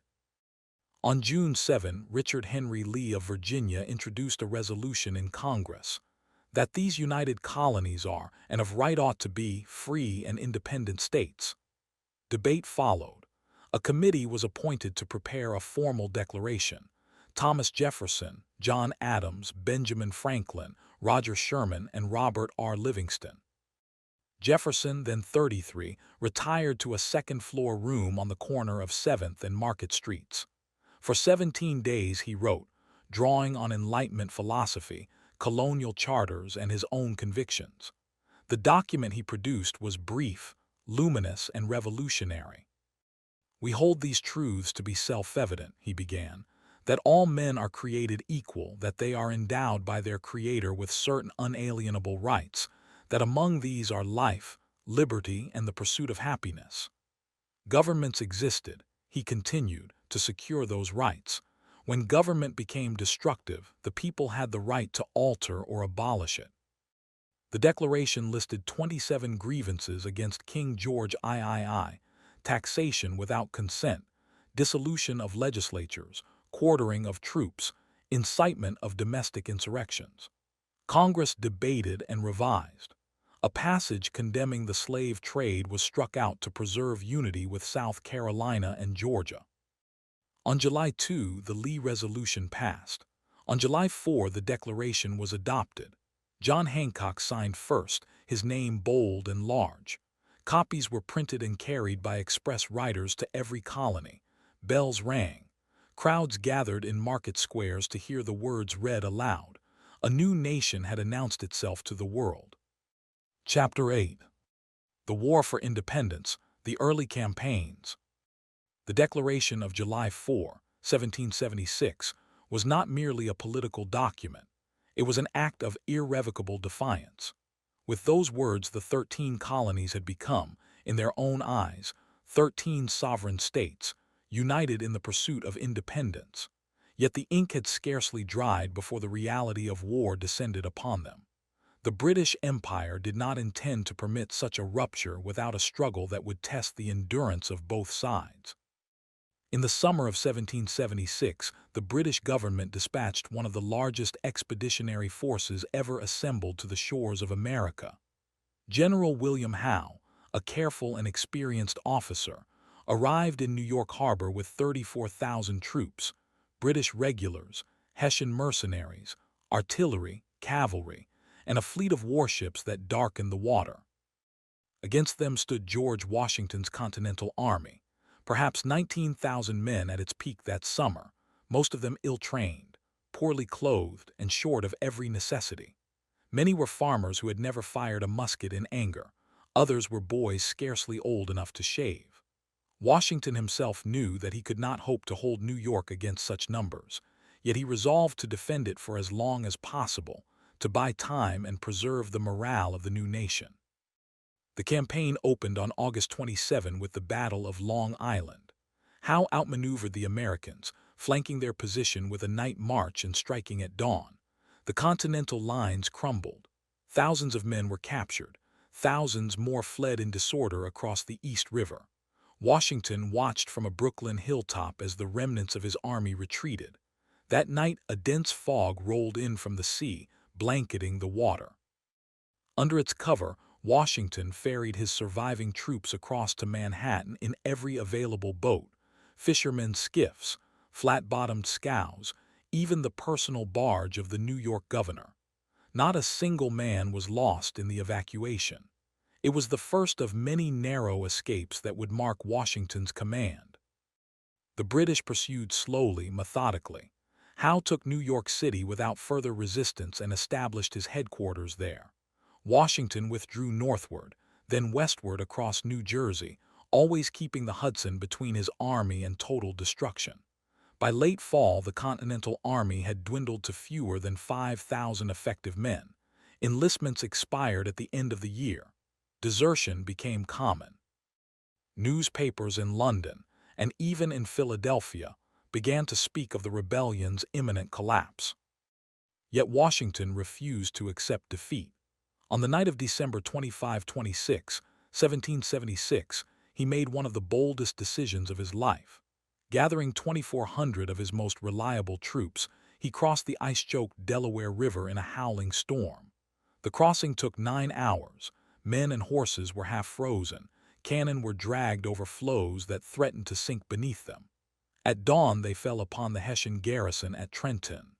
On June 7, Richard Henry Lee of Virginia introduced a resolution in Congress that these united colonies are, and of right ought to be, free and independent states. Debate followed. A committee was appointed to prepare a formal declaration. Thomas Jefferson, John Adams, Benjamin Franklin, Roger Sherman, and Robert R. Livingston. Jefferson, then 33, retired to a second-floor room on the corner of 7th and Market Streets. For 17 days he wrote, drawing on Enlightenment philosophy, colonial charters, and his own convictions. The document he produced was brief, luminous, and revolutionary. "We hold these truths to be self-evident," he began, "that all men are created equal, that they are endowed by their Creator with certain unalienable rights, that among these are life, liberty, and the pursuit of happiness. Governments existed," he continued, "to secure those rights. When government became destructive, the people had the right to alter or abolish it." The Declaration listed 27 grievances against King George III: taxation without consent, dissolution of legislatures, quartering of troops, incitement of domestic insurrections. Congress debated and revised. A passage condemning the slave trade was struck out to preserve unity with South Carolina and Georgia. On July 2, the Lee Resolution passed. On July 4, the Declaration was adopted. John Hancock signed first, his name bold and large. Copies were printed and carried by express riders to every colony. Bells rang. Crowds gathered in market squares to hear the words read aloud. A new nation had announced itself to the world. Chapter 8. The War for Independence, the Early Campaigns. The Declaration of July 4, 1776, was not merely a political document. It was an act of irrevocable defiance. With those words, the 13 colonies had become, in their own eyes, 13 sovereign states, united in the pursuit of independence. Yet the ink had scarcely dried before the reality of war descended upon them. The British Empire did not intend to permit such a rupture without a struggle that would test the endurance of both sides. In the summer of 1776, the British government dispatched one of the largest expeditionary forces ever assembled to the shores of America. General William Howe, a careful and experienced officer, arrived in New York Harbor with 34,000 troops, British regulars, Hessian mercenaries, artillery, cavalry, and a fleet of warships that darkened the water. Against them stood George Washington's Continental Army, perhaps 19,000 men at its peak that summer, most of them ill-trained, poorly clothed, and short of every necessity. Many were farmers who had never fired a musket in anger. Others were boys scarcely old enough to shave. Washington himself knew that he could not hope to hold New York against such numbers, yet he resolved to defend it for as long as possible, to buy time and preserve the morale of the new nation. The campaign opened on August 27 with the Battle of Long Island. Howe outmaneuvered the Americans, flanking their position with a night march and striking at dawn. The Continental lines crumbled. Thousands of men were captured. Thousands more fled in disorder across the East River. Washington watched from a Brooklyn hilltop as the remnants of his army retreated. That night, a dense fog rolled in from the sea, blanketing the water. Under its cover, Washington ferried his surviving troops across to Manhattan in every available boat, fishermen's skiffs, flat-bottomed scows, even the personal barge of the New York governor. Not a single man was lost in the evacuation. It was the first of many narrow escapes that would mark Washington's command. The British pursued slowly, methodically. Howe took New York City without further resistance and established his headquarters there. Washington withdrew northward, then westward across New Jersey, always keeping the Hudson between his army and total destruction. By late fall, the Continental Army had dwindled to fewer than 5,000 effective men. Enlistments expired at the end of the year. Desertion became common. Newspapers in London, and even in Philadelphia, began to speak of the rebellion's imminent collapse. Yet Washington refused to accept defeat. On the night of December 25-26, 1776, he made one of the boldest decisions of his life. Gathering 2,400 of his most reliable troops, he crossed the ice-choked Delaware River in a howling storm. The crossing took 9 hours. Men and horses were half frozen. Cannon were dragged over floes that threatened to sink beneath them. At dawn they fell upon the Hessian garrison at Trenton.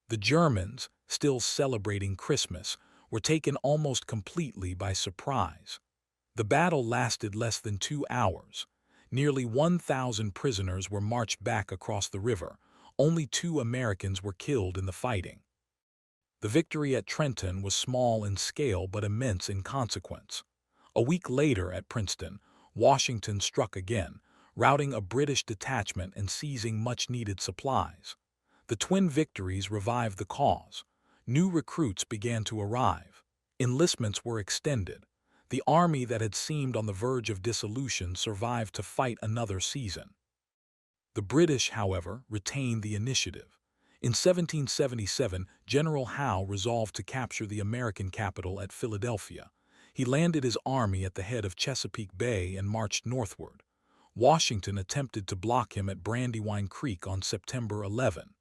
The Germans, still celebrating Christmas, were taken almost completely by surprise. The battle lasted less than 2 hours. Nearly 1,000 prisoners were marched back across the river. Only 2 Americans were killed in the fighting. The victory at Trenton was small in scale but immense in consequence. A week later at Princeton, Washington struck again, routing a British detachment and seizing much-needed supplies. The twin victories revived the cause. New recruits began to arrive. Enlistments were extended. The army that had seemed on the verge of dissolution survived to fight another season. The British, however, retained the initiative. In 1777, General Howe resolved to capture the American capital at Philadelphia. He landed his army at the head of Chesapeake Bay and marched northward. Washington attempted to block him at Brandywine Creek on September 11.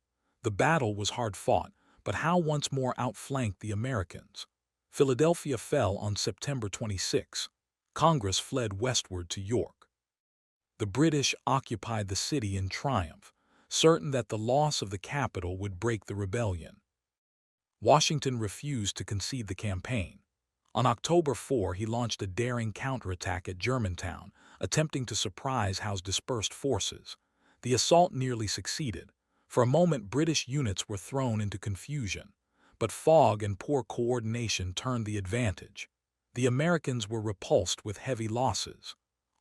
The battle was hard fought, but Howe once more outflanked the Americans. Philadelphia fell on September 26. Congress fled westward to York. The British occupied the city in triumph, certain that the loss of the capital would break the rebellion. Washington refused to concede the campaign. On October 4, he launched a daring counterattack at Germantown, attempting to surprise Howe's dispersed forces. The assault nearly succeeded. For a moment, British units were thrown into confusion, but fog and poor coordination turned the advantage. The Americans were repulsed with heavy losses.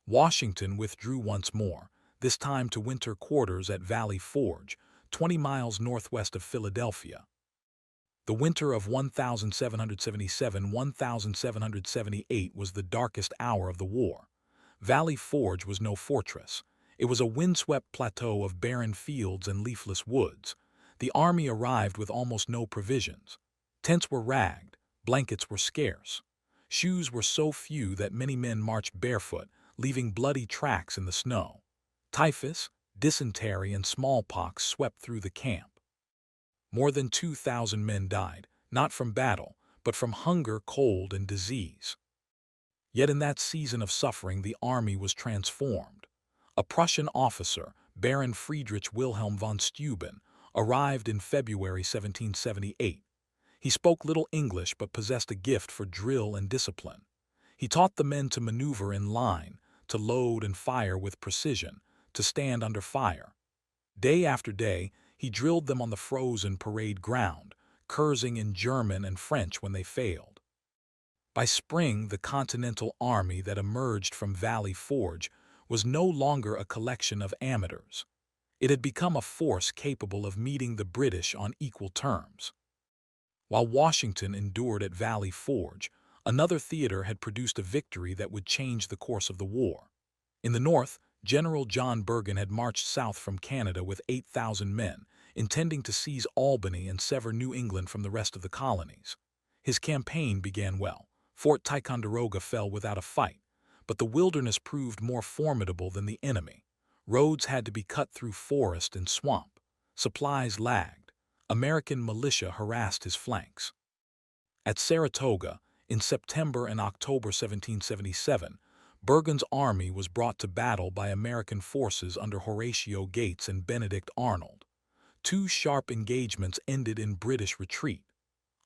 Washington withdrew once more, this time to winter quarters at Valley Forge, 20 miles northwest of Philadelphia. The winter of 1777-1778 was the darkest hour of the war. Valley Forge was no fortress. It was a windswept plateau of barren fields and leafless woods. The army arrived with almost no provisions. Tents were ragged, blankets were scarce. Shoes were so few that many men marched barefoot, leaving bloody tracks in the snow. Typhus, dysentery, and smallpox swept through the camp. More than 2,000 men died, not from battle, but from hunger, cold, and disease. Yet in that season of suffering the army was transformed. A Prussian officer, Baron Friedrich Wilhelm von Steuben, arrived in February 1778. He spoke little English but possessed a gift for drill and discipline. He taught the men to maneuver in line, to load and fire with precision, to stand under fire. Day after day, he drilled them on the frozen parade ground, cursing in German and French when they failed. By spring, the Continental Army that emerged from Valley Forge was no longer a collection of amateurs. It had become a force capable of meeting the British on equal terms. While Washington endured at Valley Forge, another theater had produced a victory that would change the course of the war. In the north, General John Bergen had marched south from Canada with 8,000 men, intending to seize Albany and sever New England from the rest of the colonies. His campaign began well. Fort Ticonderoga fell without a fight, but the wilderness proved more formidable than the enemy. Roads had to be cut through forest and swamp. Supplies lagged. American militia harassed his flanks. At Saratoga, in September and October 1777, Bergen's army was brought to battle by American forces under Horatio Gates and Benedict Arnold. 2 sharp engagements ended in British retreat.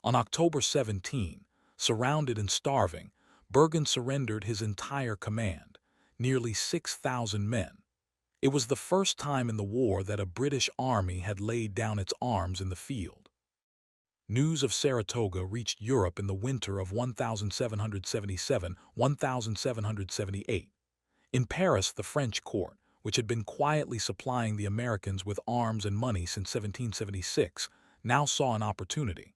On October 17, surrounded and starving, Bergen surrendered his entire command, nearly 6,000 men. It was the first time in the war that a British army had laid down its arms in the field. News of Saratoga reached Europe in the winter of 1777-1778. In Paris, the French court, which had been quietly supplying the Americans with arms and money since 1776, now saw an opportunity.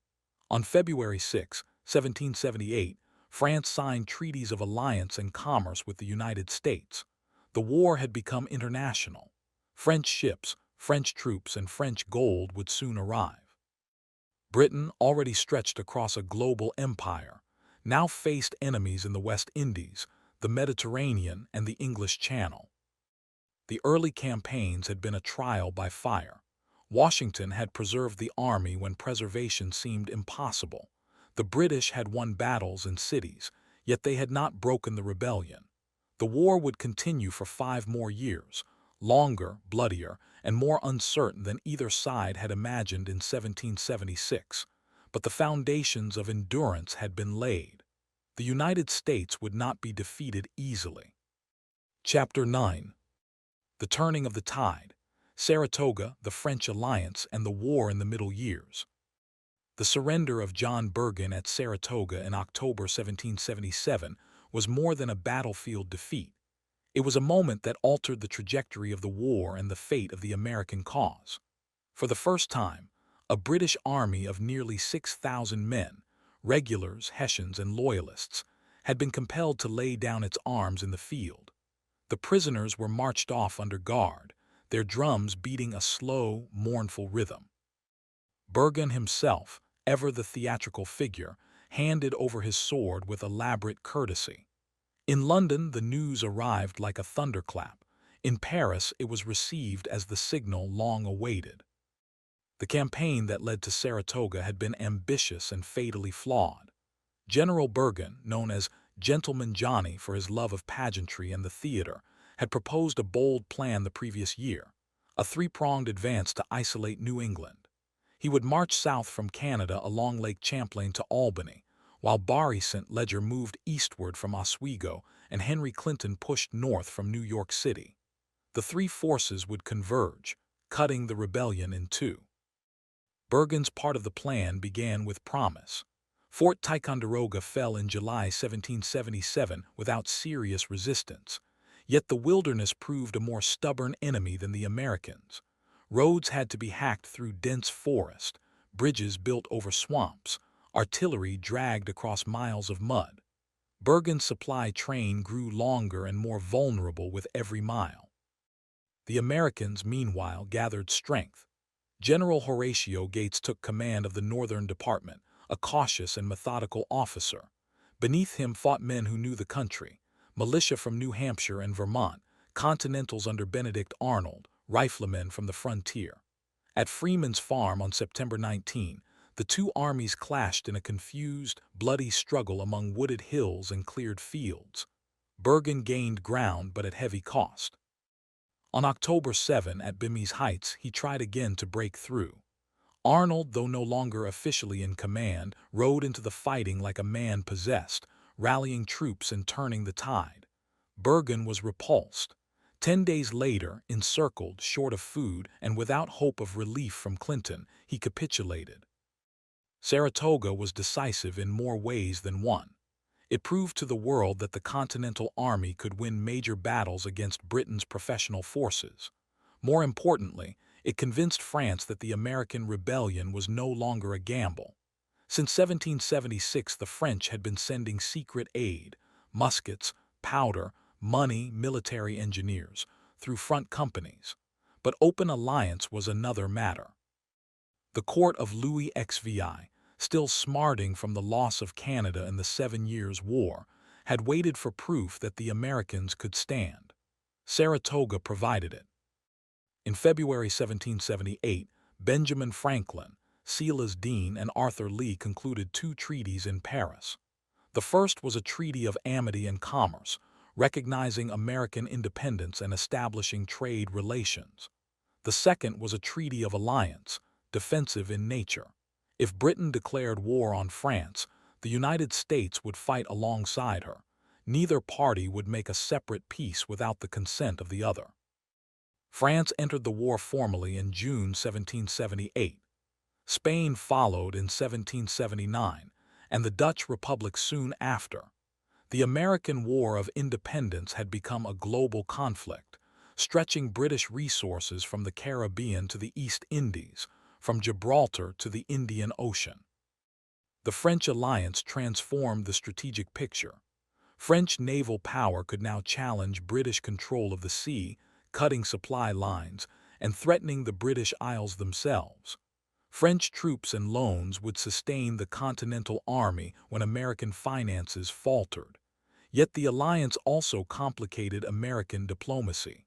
On February 6, 1778, France signed treaties of alliance and commerce with the United States. The war had become international. French ships, French troops, and French gold would soon arrive. Britain, already stretched across a global empire, now faced enemies in the West Indies, the Mediterranean, and the English Channel. The early campaigns had been a trial by fire. Washington had preserved the army when preservation seemed impossible. The British had won battles in cities, yet they had not broken the rebellion. The war would continue for 5 more years, longer, bloodier, and more uncertain than either side had imagined in 1776, but the foundations of endurance had been laid. The United States would not be defeated easily. Chapter 9. The Turning of the Tide, Saratoga, the French Alliance, and the War in the Middle Years. The surrender of John Bergen at Saratoga in October 1777 was more than a battlefield defeat. It was a moment that altered the trajectory of the war and the fate of the American cause. For the first time, a British army of nearly 6,000 men, regulars, Hessians, and loyalists, had been compelled to lay down its arms in the field. The prisoners were marched off under guard, their drums beating a slow, mournful rhythm. Bergen himself, ever the theatrical figure, handed over his sword with elaborate courtesy. In London, the news arrived like a thunderclap. In Paris, it was received as the signal long awaited. The campaign that led to Saratoga had been ambitious and fatally flawed. General Bergen, known as Gentleman Johnny for his love of pageantry and the theater, had proposed a bold plan the previous year, a three-pronged advance to isolate New England. He would march south from Canada along Lake Champlain to Albany, while Barry St. Ledger moved eastward from Oswego and Henry Clinton pushed north from New York City. The three forces would converge, cutting the rebellion in two. Bergen's part of the plan began with promise. Fort Ticonderoga fell in July 1777 without serious resistance, yet the wilderness proved a more stubborn enemy than the Americans. Roads had to be hacked through dense forest, bridges built over swamps, artillery dragged across miles of mud. Bergen's supply train grew longer and more vulnerable with every mile. The Americans, meanwhile, gathered strength. General Horatio Gates took command of the Northern Department, a cautious and methodical officer. Beneath him fought men who knew the country, militia from New Hampshire and Vermont, Continentals under Benedict Arnold, riflemen from the frontier. At Freeman's Farm on September 19, the two armies clashed in a confused, bloody struggle among wooded hills and cleared fields. Bergen gained ground, but at heavy cost. On October 7, at Bimy's Heights, he tried again to break through. Arnold, though no longer officially in command, rode into the fighting like a man possessed, rallying troops and turning the tide. Bergen was repulsed. 10 days later, encircled, short of food, and without hope of relief from Clinton, he capitulated. Saratoga was decisive in more ways than one. It proved to the world that the Continental Army could win major battles against Britain's professional forces. More importantly, it convinced France that the American rebellion was no longer a gamble. Since 1776, the French had been sending secret aid, muskets, powder, money, military engineers, through front companies. But open alliance was another matter. The court of Louis XVI, still smarting from the loss of Canada in the 7 Years' War, had waited for proof that the Americans could stand. Saratoga provided it. In February 1778, Benjamin Franklin, Silas Deane, and Arthur Lee concluded 2 treaties in Paris. The first was a treaty of amity and commerce, recognizing American independence and establishing trade relations. The second was a treaty of alliance, defensive in nature. If Britain declared war on France, the United States would fight alongside her. Neither party would make a separate peace without the consent of the other. France entered the war formally in June 1778. Spain followed in 1779, and the Dutch Republic soon after. The American War of Independence had become a global conflict, stretching British resources from the Caribbean to the East Indies, from Gibraltar to the Indian Ocean. The French alliance transformed the strategic picture. French naval power could now challenge British control of the sea, cutting supply lines, and threatening the British Isles themselves. French troops and loans would sustain the Continental Army when American finances faltered. Yet the alliance also complicated American diplomacy.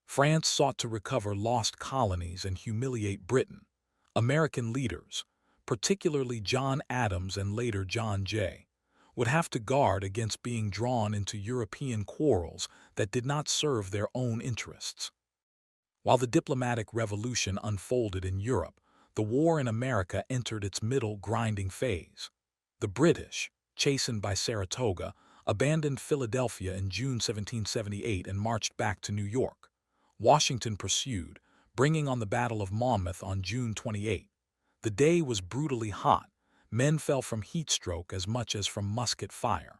France sought to recover lost colonies and humiliate Britain. American leaders, particularly John Adams and later John Jay, would have to guard against being drawn into European quarrels that did not serve their own interests. While the diplomatic revolution unfolded in Europe, the war in America entered its middle grinding phase. The British, chastened by Saratoga, abandoned Philadelphia in June 1778 and marched back to New York. Washington pursued, bringing on the Battle of Monmouth on June 28. The day was brutally hot. Men fell from heat stroke as much as from musket fire.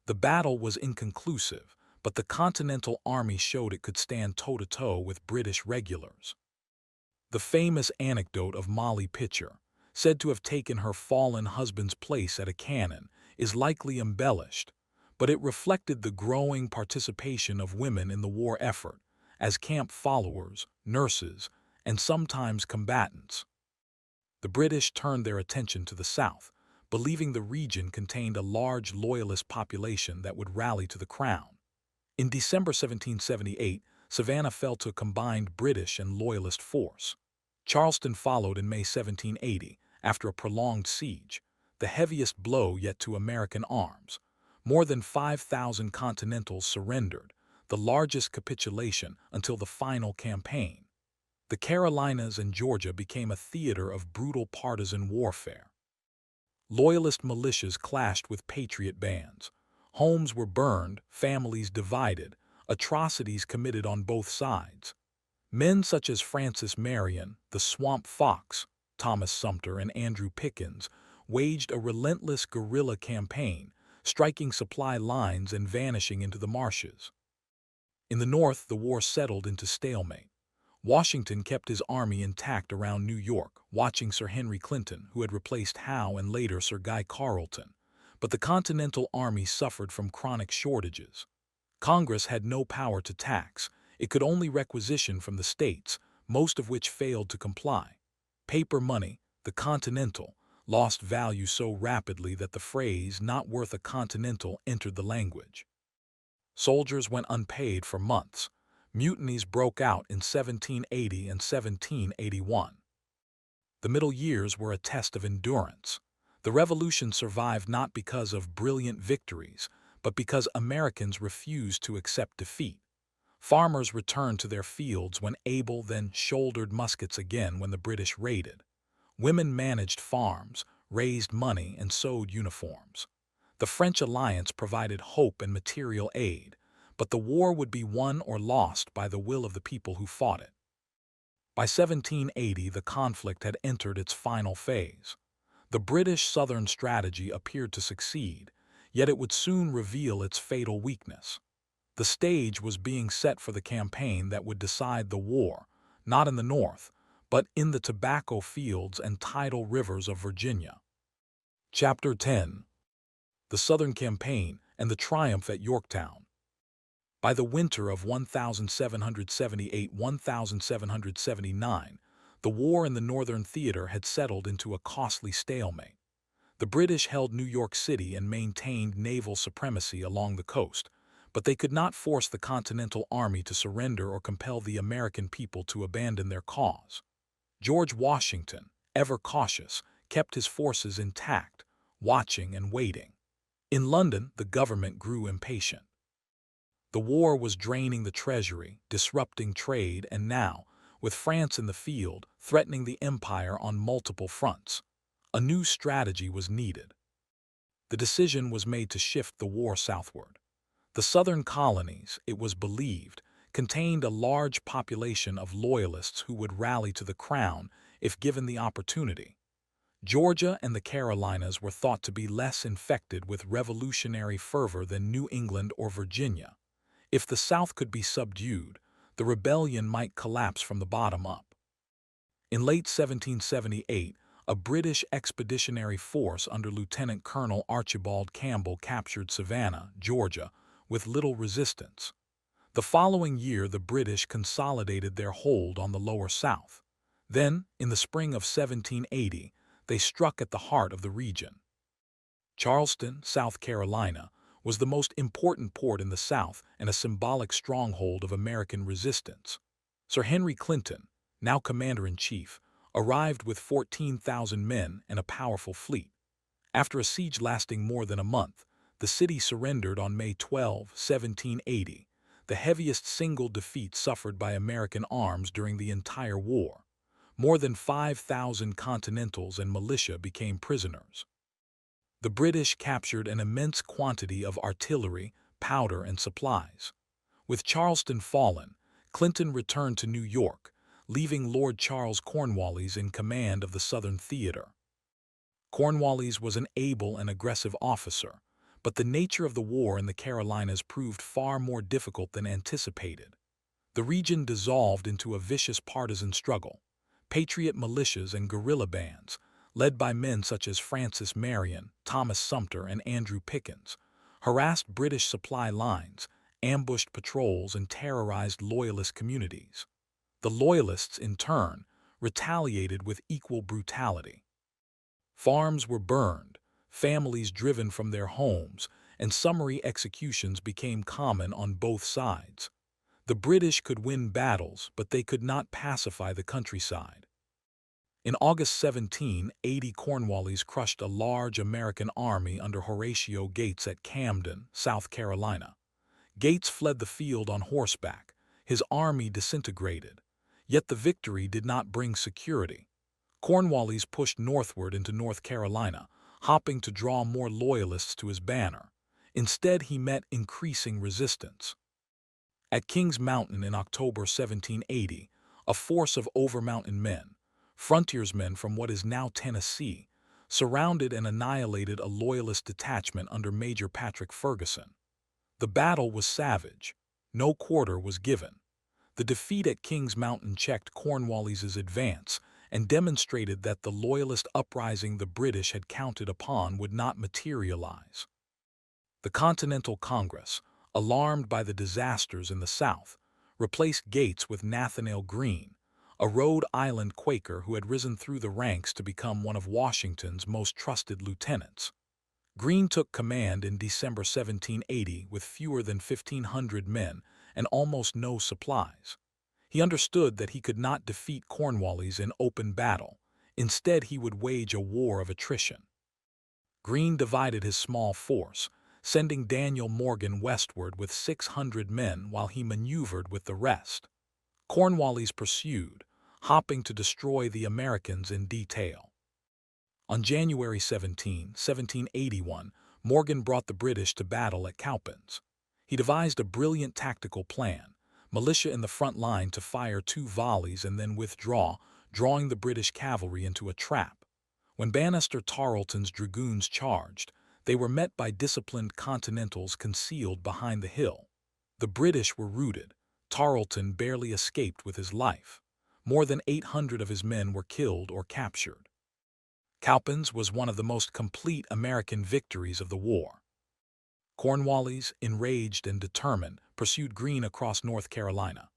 The battle was inconclusive, but the Continental Army showed it could stand toe-to-toe with British regulars. The famous anecdote of Molly Pitcher, said to have taken her fallen husband's place at a cannon, is likely embellished, but it reflected the growing participation of women in the war effort, as camp followers, nurses, and sometimes combatants. The British turned their attention to the south, believing the region contained a large loyalist population that would rally to the crown. In December 1778, Savannah fell to a combined British and Loyalist force. Charleston followed in May 1780, after a prolonged siege, the heaviest blow yet to American arms. More than 5,000 Continentals surrendered, the largest capitulation until the final campaign. The Carolinas and Georgia became a theater of brutal partisan warfare. Loyalist militias clashed with patriot bands. Homes were burned, families divided, atrocities committed on both sides. Men such as Francis Marion, the Swamp Fox, Thomas Sumter, and Andrew Pickens waged a relentless guerrilla campaign, striking supply lines and vanishing into the marshes. In the North, the war settled into stalemate. Washington kept his army intact around New York, watching Sir Henry Clinton, who had replaced Howe and later Sir Guy Carleton. But the Continental Army suffered from chronic shortages. Congress had no power to tax. It could only requisition from the states, most of which failed to comply. Paper money, the Continental, lost value so rapidly that the phrase "not worth a Continental" entered the language. Soldiers went unpaid for months. Mutinies broke out in 1780 and 1781. The middle years were a test of endurance. The revolution survived not because of brilliant victories, but because Americans refused to accept defeat. Farmers returned to their fields when able, then shouldered muskets again when the British raided. Women managed farms, raised money, and sewed uniforms. The French alliance provided hope and material aid, but the war would be won or lost by the will of the people who fought it. By 1780, the conflict had entered its final phase. The British Southern strategy appeared to succeed, yet it would soon reveal its fatal weakness. The stage was being set for the campaign that would decide the war, not in the North, but in the tobacco fields and tidal rivers of Virginia. Chapter 10. The Southern Campaign and the Triumph at Yorktown. By the winter of 1778–1779, the war in the Northern Theater had settled into a costly stalemate. The British held New York City and maintained naval supremacy along the coast, but they could not force the Continental Army to surrender or compel the American people to abandon their cause. George Washington, ever cautious, kept his forces intact, watching and waiting. In London, the government grew impatient. The war was draining the treasury, disrupting trade, and now, with France in the field, threatening the empire on multiple fronts, a new strategy was needed. The decision was made to shift the war southward. The southern colonies, it was believed, contained a large population of loyalists who would rally to the crown if given the opportunity. Georgia and the Carolinas were thought to be less infected with revolutionary fervor than New England or Virginia. If the South could be subdued, the rebellion might collapse from the bottom up. In late 1778, a British expeditionary force under Lieutenant Colonel Archibald Campbell captured Savannah, Georgia, with little resistance. The following year, the British consolidated their hold on the lower South. Then, in the spring of 1780, they struck at the heart of the region. Charleston, South Carolina, was the most important port in the South and a symbolic stronghold of American resistance. Sir Henry Clinton, now commander-in-chief, arrived with 14,000 men and a powerful fleet. After a siege lasting more than a month, The city surrendered on May 12, 1780, the heaviest single defeat suffered by American arms during the entire war. More than 5,000 Continentals and militia became prisoners. The British captured an immense quantity of artillery, powder, and supplies. With Charleston fallen, Clinton returned to New York, leaving Lord Charles Cornwallis in command of the Southern Theater. Cornwallis was an able and aggressive officer, but the nature of the war in the Carolinas proved far more difficult than anticipated. The region dissolved into a vicious partisan struggle. Patriot militias and guerrilla bands, led by men such as Francis Marion, Thomas Sumter, and Andrew Pickens, harassed British supply lines, ambushed patrols, and terrorized Loyalist communities. The Loyalists, in turn, retaliated with equal brutality. Farms were burned, families driven from their homes, and summary executions became common on both sides. The British could win battles, but they could not pacify the countryside. In August 1780, Cornwallis crushed a large American army under Horatio Gates at Camden, South Carolina. Gates fled the field on horseback. His army disintegrated. Yet the victory did not bring security. Cornwallis pushed northward into North Carolina, hoping to draw more Loyalists to his banner. Instead, he met increasing resistance. At Kings Mountain in October 1780, a force of over-mountain men, frontiersmen from what is now Tennessee, surrounded and annihilated a Loyalist detachment under Major Patrick Ferguson. The battle was savage. No quarter was given. The defeat at Kings Mountain checked Cornwallis's advance and demonstrated that the Loyalist uprising the British had counted upon would not materialize. The Continental Congress, alarmed by the disasters in the South, replaced Gates with Nathanael Greene, a Rhode Island Quaker who had risen through the ranks to become one of Washington's most trusted lieutenants. Greene took command in December 1780 with fewer than 1,500 men and almost no supplies. He understood that he could not defeat Cornwallis in open battle. Instead, he would wage a war of attrition. Greene divided his small force, sending Daniel Morgan westward with 600 men while he maneuvered with the rest. Cornwallis pursued, hoping to destroy the Americans in detail. On January 17, 1781, Morgan brought the British to battle at Cowpens. He devised a brilliant tactical plan: militia in the front line to fire 2 volleys and then withdraw, drawing the British cavalry into a trap. When Banastre Tarleton's dragoons charged, they were met by disciplined Continentals concealed behind the hill. The British were routed. Tarleton barely escaped with his life. More than 800 of his men were killed or captured. Cowpens was one of the most complete American victories of the war. Cornwallis, enraged and determined, pursued Greene across North Carolina.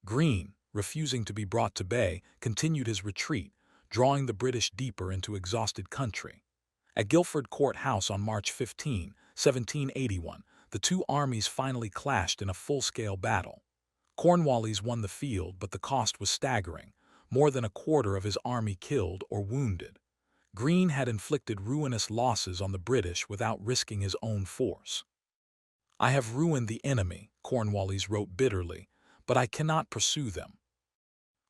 Greene, refusing to be brought to bay, continued his retreat, drawing the British deeper into exhausted country. At Guilford Court House on March 15, 1781, the two armies finally clashed in a full-scale battle. Cornwallis won the field, but the cost was staggering: more than a quarter of his army killed or wounded. Greene had inflicted ruinous losses on the British without risking his own force. "I have ruined the enemy," Cornwallis wrote bitterly, "but I cannot pursue them."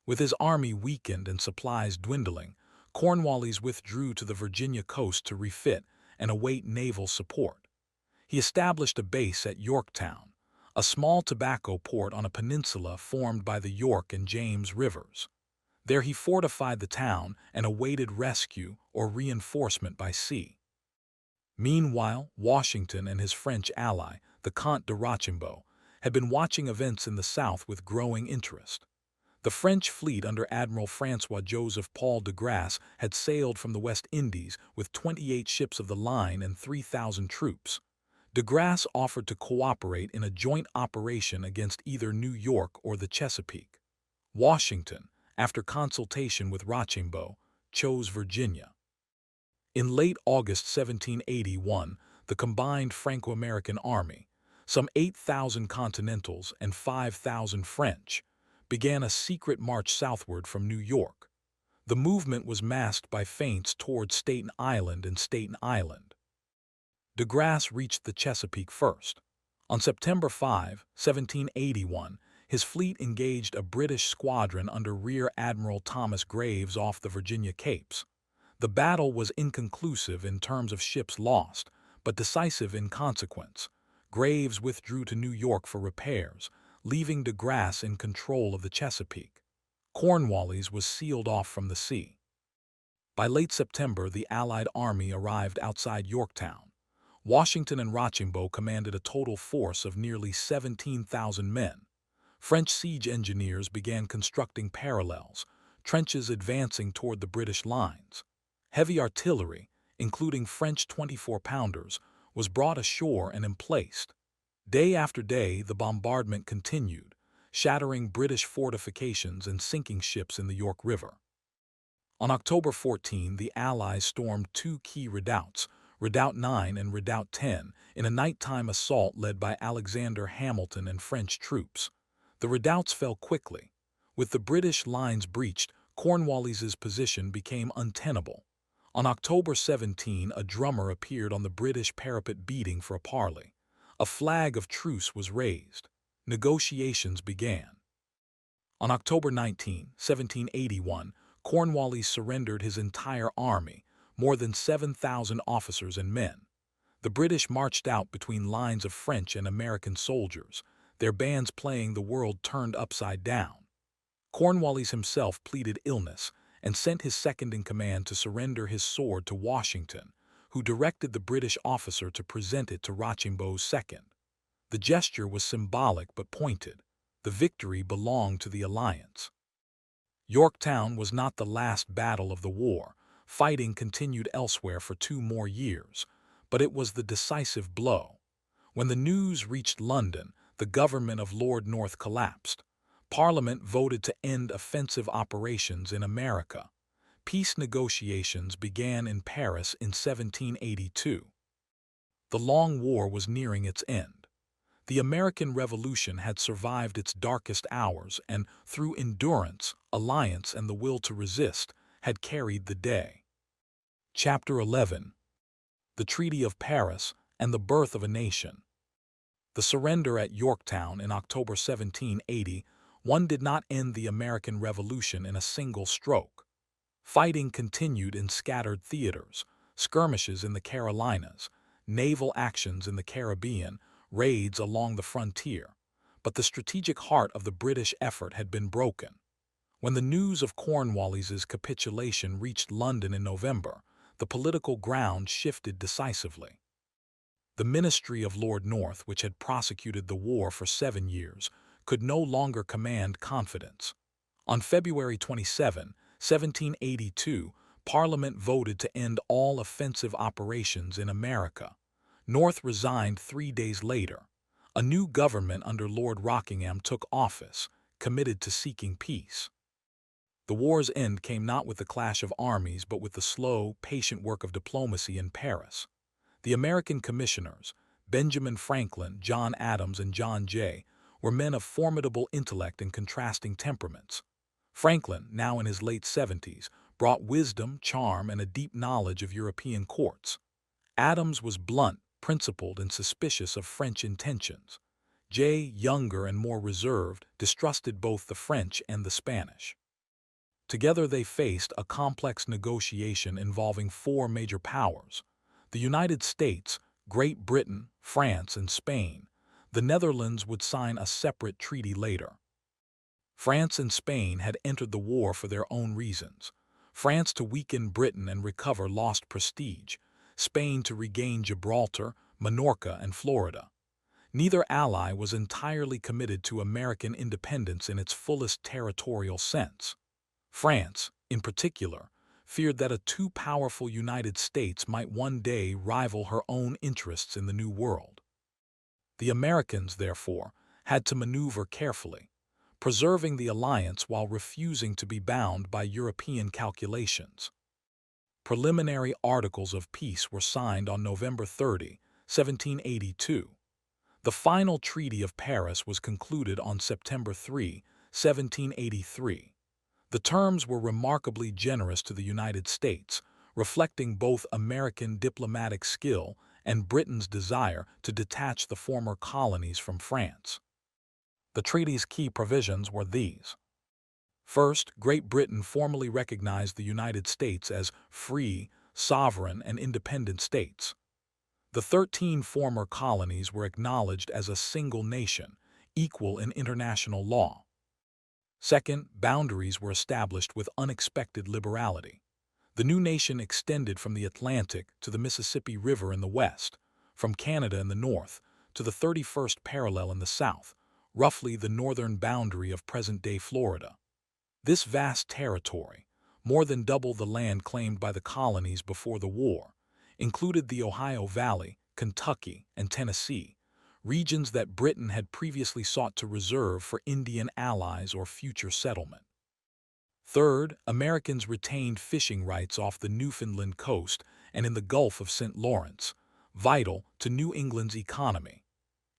With his army weakened and supplies dwindling, Cornwallis withdrew to the Virginia coast to refit and await naval support. He established a base at Yorktown, a small tobacco port on a peninsula formed by the York and James rivers. There he fortified the town and awaited rescue or reinforcement by sea. Meanwhile, Washington and his French ally, the Comte de Rochambeau, had been watching events in the South with growing interest. The French fleet under Admiral François-Joseph Paul de Grasse had sailed from the West Indies with 28 ships of the line and 3,000 troops. De Grasse offered to cooperate in a joint operation against either New York or the Chesapeake. Washington, after consultation with Rochambeau, chose Virginia. In late August 1781, the combined Franco-American army, some 8,000 Continentals and 5,000 French, began a secret march southward from New York. The movement was masked by feints toward Staten Island and Staten Island. De Grasse reached the Chesapeake first. On September 5, 1781, his fleet engaged a British squadron under Rear Admiral Thomas Graves off the Virginia Capes. The battle was inconclusive in terms of ships lost, but decisive in consequence. Graves withdrew to New York for repairs, leaving de Grasse in control of the Chesapeake. Cornwallis was sealed off from the sea. By late September, the Allied army arrived outside Yorktown. Washington and Rochambeau commanded a total force of nearly 17,000 men. French siege engineers began constructing parallels, trenches advancing toward the British lines. Heavy artillery, including French 24-pounders, was brought ashore and emplaced. Day after day, the bombardment continued, shattering British fortifications and sinking ships in the York River. On October 14, the Allies stormed two key redoubts, Redoubt 9 and Redoubt 10, in a nighttime assault led by Alexander Hamilton and French troops. The redoubts fell quickly. With the British lines breached, Cornwallis's position became untenable. On October 17, a drummer appeared on the British parapet beating for a parley. A flag of truce was raised. Negotiations began. On October 19, 1781, Cornwallis surrendered his entire army, more than 7,000 officers and men. The British marched out between lines of French and American soldiers, their bands playing The World Turned Upside Down. Cornwallis himself pleaded illness and sent his second-in-command to surrender his sword to Washington, who directed the British officer to present it to Rochambeau's second. The gesture was symbolic but pointed. The victory belonged to the alliance. Yorktown was not the last battle of the war. Fighting continued elsewhere for 2 more years, but it was the decisive blow. When the news reached London, the government of Lord North collapsed. Parliament voted to end offensive operations in America. Peace negotiations began in Paris in 1782. The long war was nearing its end. The American Revolution had survived its darkest hours and, through endurance, alliance, and the will to resist, had carried the day. Chapter 11. The Treaty of Paris and the Birth of a Nation. The surrender at Yorktown in October 1780 did not end the American Revolution in a single stroke. Fighting continued in scattered theaters, skirmishes in the Carolinas, naval actions in the Caribbean, raids along the frontier, but the strategic heart of the British effort had been broken. When the news of Cornwallis's capitulation reached London in November, the political ground shifted decisively. The ministry of Lord North, which had prosecuted the war for 7 years, could no longer command confidence. On February 27, 1782, Parliament voted to end all offensive operations in America. North resigned 3 days later. A new government under Lord Rockingham took office, committed to seeking peace. The war's end came not with the clash of armies but with the slow, patient work of diplomacy in Paris. The American commissioners, Benjamin Franklin, John Adams, and John Jay, were men of formidable intellect and contrasting temperaments. Franklin, now in his late 70s, brought wisdom, charm, and a deep knowledge of European courts. Adams was blunt, principled, and suspicious of French intentions. Jay, younger and more reserved, distrusted both the French and the Spanish. Together they faced a complex negotiation involving 4 major powers: the United States, Great Britain, France, and Spain. The Netherlands would sign a separate treaty later. France and Spain had entered the war for their own reasons. France to weaken Britain and recover lost prestige, Spain to regain Gibraltar, Minorca, and Florida. Neither ally was entirely committed to American independence in its fullest territorial sense. France, in particular, feared that a too powerful United States might one day rival her own interests in the New World. The Americans, therefore, had to maneuver carefully, preserving the alliance while refusing to be bound by European calculations. Preliminary articles of peace were signed on November 30, 1782. The final Treaty of Paris was concluded on September 3, 1783. The terms were remarkably generous to the United States, reflecting both American diplomatic skill and Britain's desire to detach the former colonies from France. The treaty's key provisions were these. First, Great Britain formally recognized the United States as free, sovereign, and independent states. The 13 former colonies were acknowledged as a single nation, equal in international law. Second, boundaries were established with unexpected liberality. The new nation extended from the Atlantic to the Mississippi River in the west, from Canada in the north to the 31st parallel in the south, roughly the northern boundary of present-day Florida. This vast territory, more than double the land claimed by the colonies before the war, included the Ohio Valley, Kentucky, and Tennessee, regions that Britain had previously sought to reserve for Indian allies or future settlement. Third, Americans retained fishing rights off the Newfoundland coast and in the Gulf of St. Lawrence, vital to New England's economy.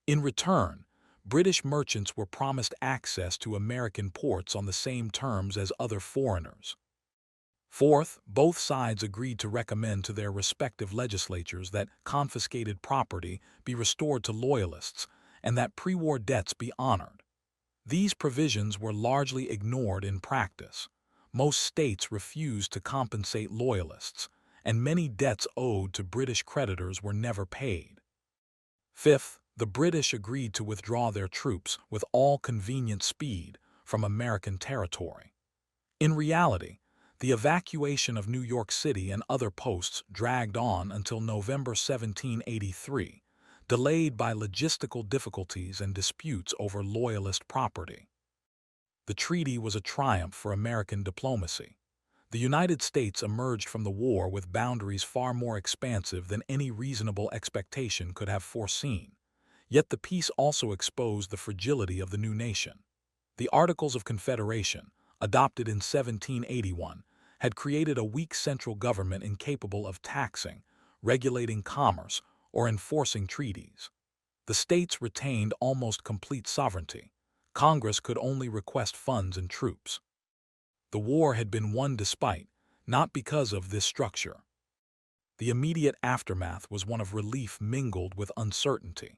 In return, British merchants were promised access to American ports on the same terms as other foreigners. Fourth, both sides agreed to recommend to their respective legislatures that confiscated property be restored to Loyalists and that pre-war debts be honored. These provisions were largely ignored in practice. Most states refused to compensate Loyalists, and many debts owed to British creditors were never paid. Fifth, the British agreed to withdraw their troops with all convenient speed from American territory. In reality, the evacuation of New York City and other posts dragged on until November 1783, delayed by logistical difficulties and disputes over Loyalist property. The treaty was a triumph for American diplomacy. The United States emerged from the war with boundaries far more expansive than any reasonable expectation could have foreseen. Yet the peace also exposed the fragility of the new nation. The Articles of Confederation, adopted in 1781, had created a weak central government incapable of taxing, regulating commerce, or enforcing treaties. The states retained almost complete sovereignty. Congress could only request funds and troops. The war had been won despite, not because of this structure. The immediate aftermath was one of relief mingled with uncertainty.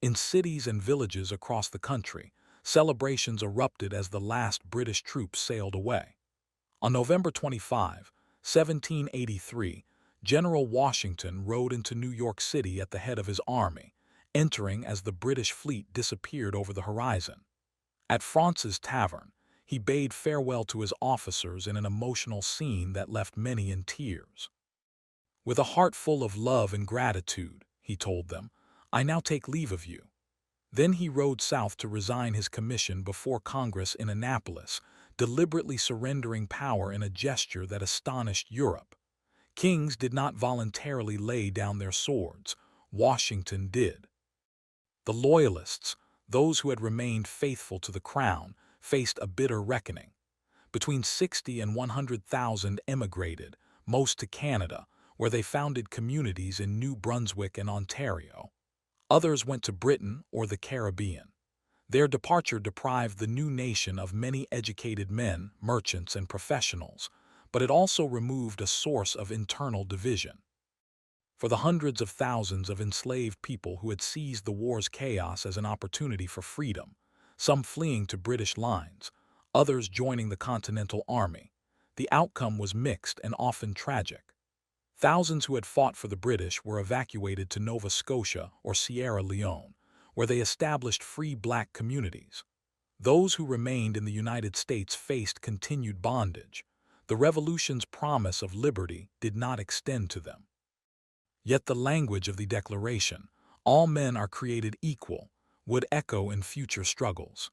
In cities and villages across the country, celebrations erupted as the last British troops sailed away. On November 25, 1783, General Washington rode into New York City at the head of his army, entering as the British fleet disappeared over the horizon. At Fraunce's Tavern, he bade farewell to his officers in an emotional scene that left many in tears. "With a heart full of love and gratitude," he told them, "I now take leave of you." Then he rode south to resign his commission before Congress in Annapolis, deliberately surrendering power in a gesture that astonished Europe. Kings did not voluntarily lay down their swords. Washington did. The Loyalists, those who had remained faithful to the crown, faced a bitter reckoning. Between 60 and 100,000 emigrated, most to Canada, where they founded communities in New Brunswick and Ontario. Others went to Britain or the Caribbean. Their departure deprived the new nation of many educated men, merchants, and professionals, but it also removed a source of internal division. For the hundreds of thousands of enslaved people who had seized the war's chaos as an opportunity for freedom, some fleeing to British lines, others joining the Continental Army, the outcome was mixed and often tragic. Thousands who had fought for the British were evacuated to Nova Scotia or Sierra Leone, where they established free black communities. Those who remained in the United States faced continued bondage. The Revolution's promise of liberty did not extend to them. Yet the language of the Declaration, "All men are created equal," would echo in future struggles.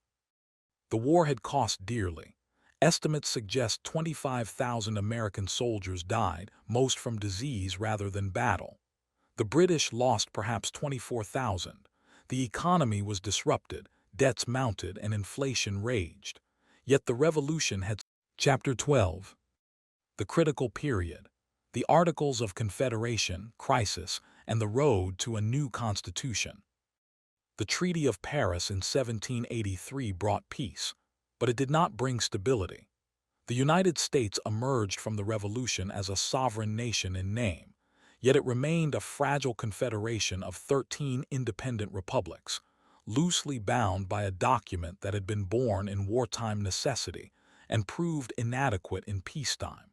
The war had cost dearly. Estimates suggest 25,000 American soldiers died, most from disease rather than battle. The British lost perhaps 24,000. The economy was disrupted, debts mounted, and inflation raged. Yet the Revolution had... Chapter 12. The Critical Period. The Articles of Confederation, Crisis, and the Road to a New Constitution. The Treaty of Paris in 1783 brought peace, but it did not bring stability. The United States emerged from the Revolution as a sovereign nation in name, yet it remained a fragile confederation of 13 independent republics, loosely bound by a document that had been born in wartime necessity and proved inadequate in peacetime.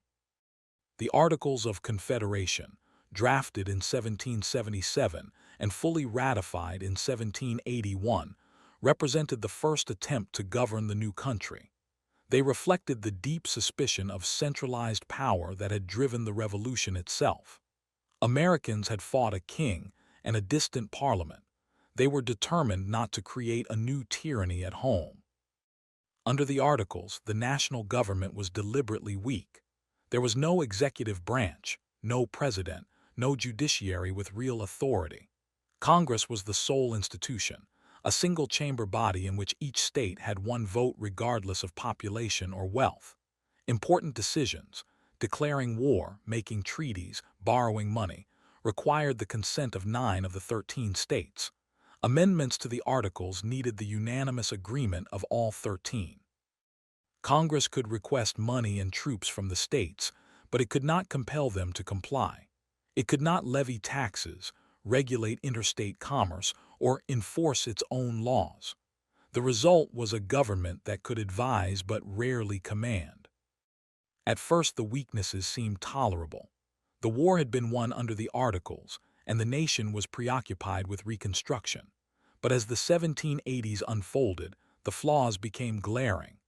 The Articles of Confederation, drafted in 1777 and fully ratified in 1781, represented the first attempt to govern the new country. They reflected the deep suspicion of centralized power that had driven the revolution itself. Americans had fought a king and a distant parliament. They were determined not to create a new tyranny at home. Under the Articles, the national government was deliberately weak. There was no executive branch, no president, no judiciary with real authority. Congress was the sole institution, a single-chamber body in which each state had one vote regardless of population or wealth. Important decisions, declaring war, making treaties, borrowing money, required the consent of 9 of the 13 states. Amendments to the Articles needed the unanimous agreement of all 13. Congress could request money and troops from the states, but it could not compel them to comply. It could not levy taxes, regulate interstate commerce, or enforce its own laws. The result was a government that could advise but rarely command. At first, the weaknesses seemed tolerable. The war had been won under the Articles, and the nation was preoccupied with Reconstruction. But as the 1780s unfolded, the flaws became glaring.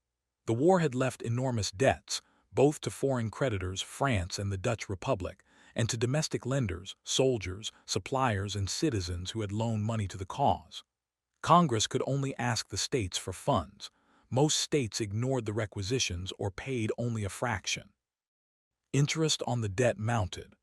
The war had left enormous debts, both to foreign creditors, France and the Dutch Republic, and to domestic lenders, soldiers, suppliers, and citizens who had loaned money to the cause. Congress could only ask the states for funds. Most states ignored the requisitions or paid only a fraction. Interest on the debt mounted.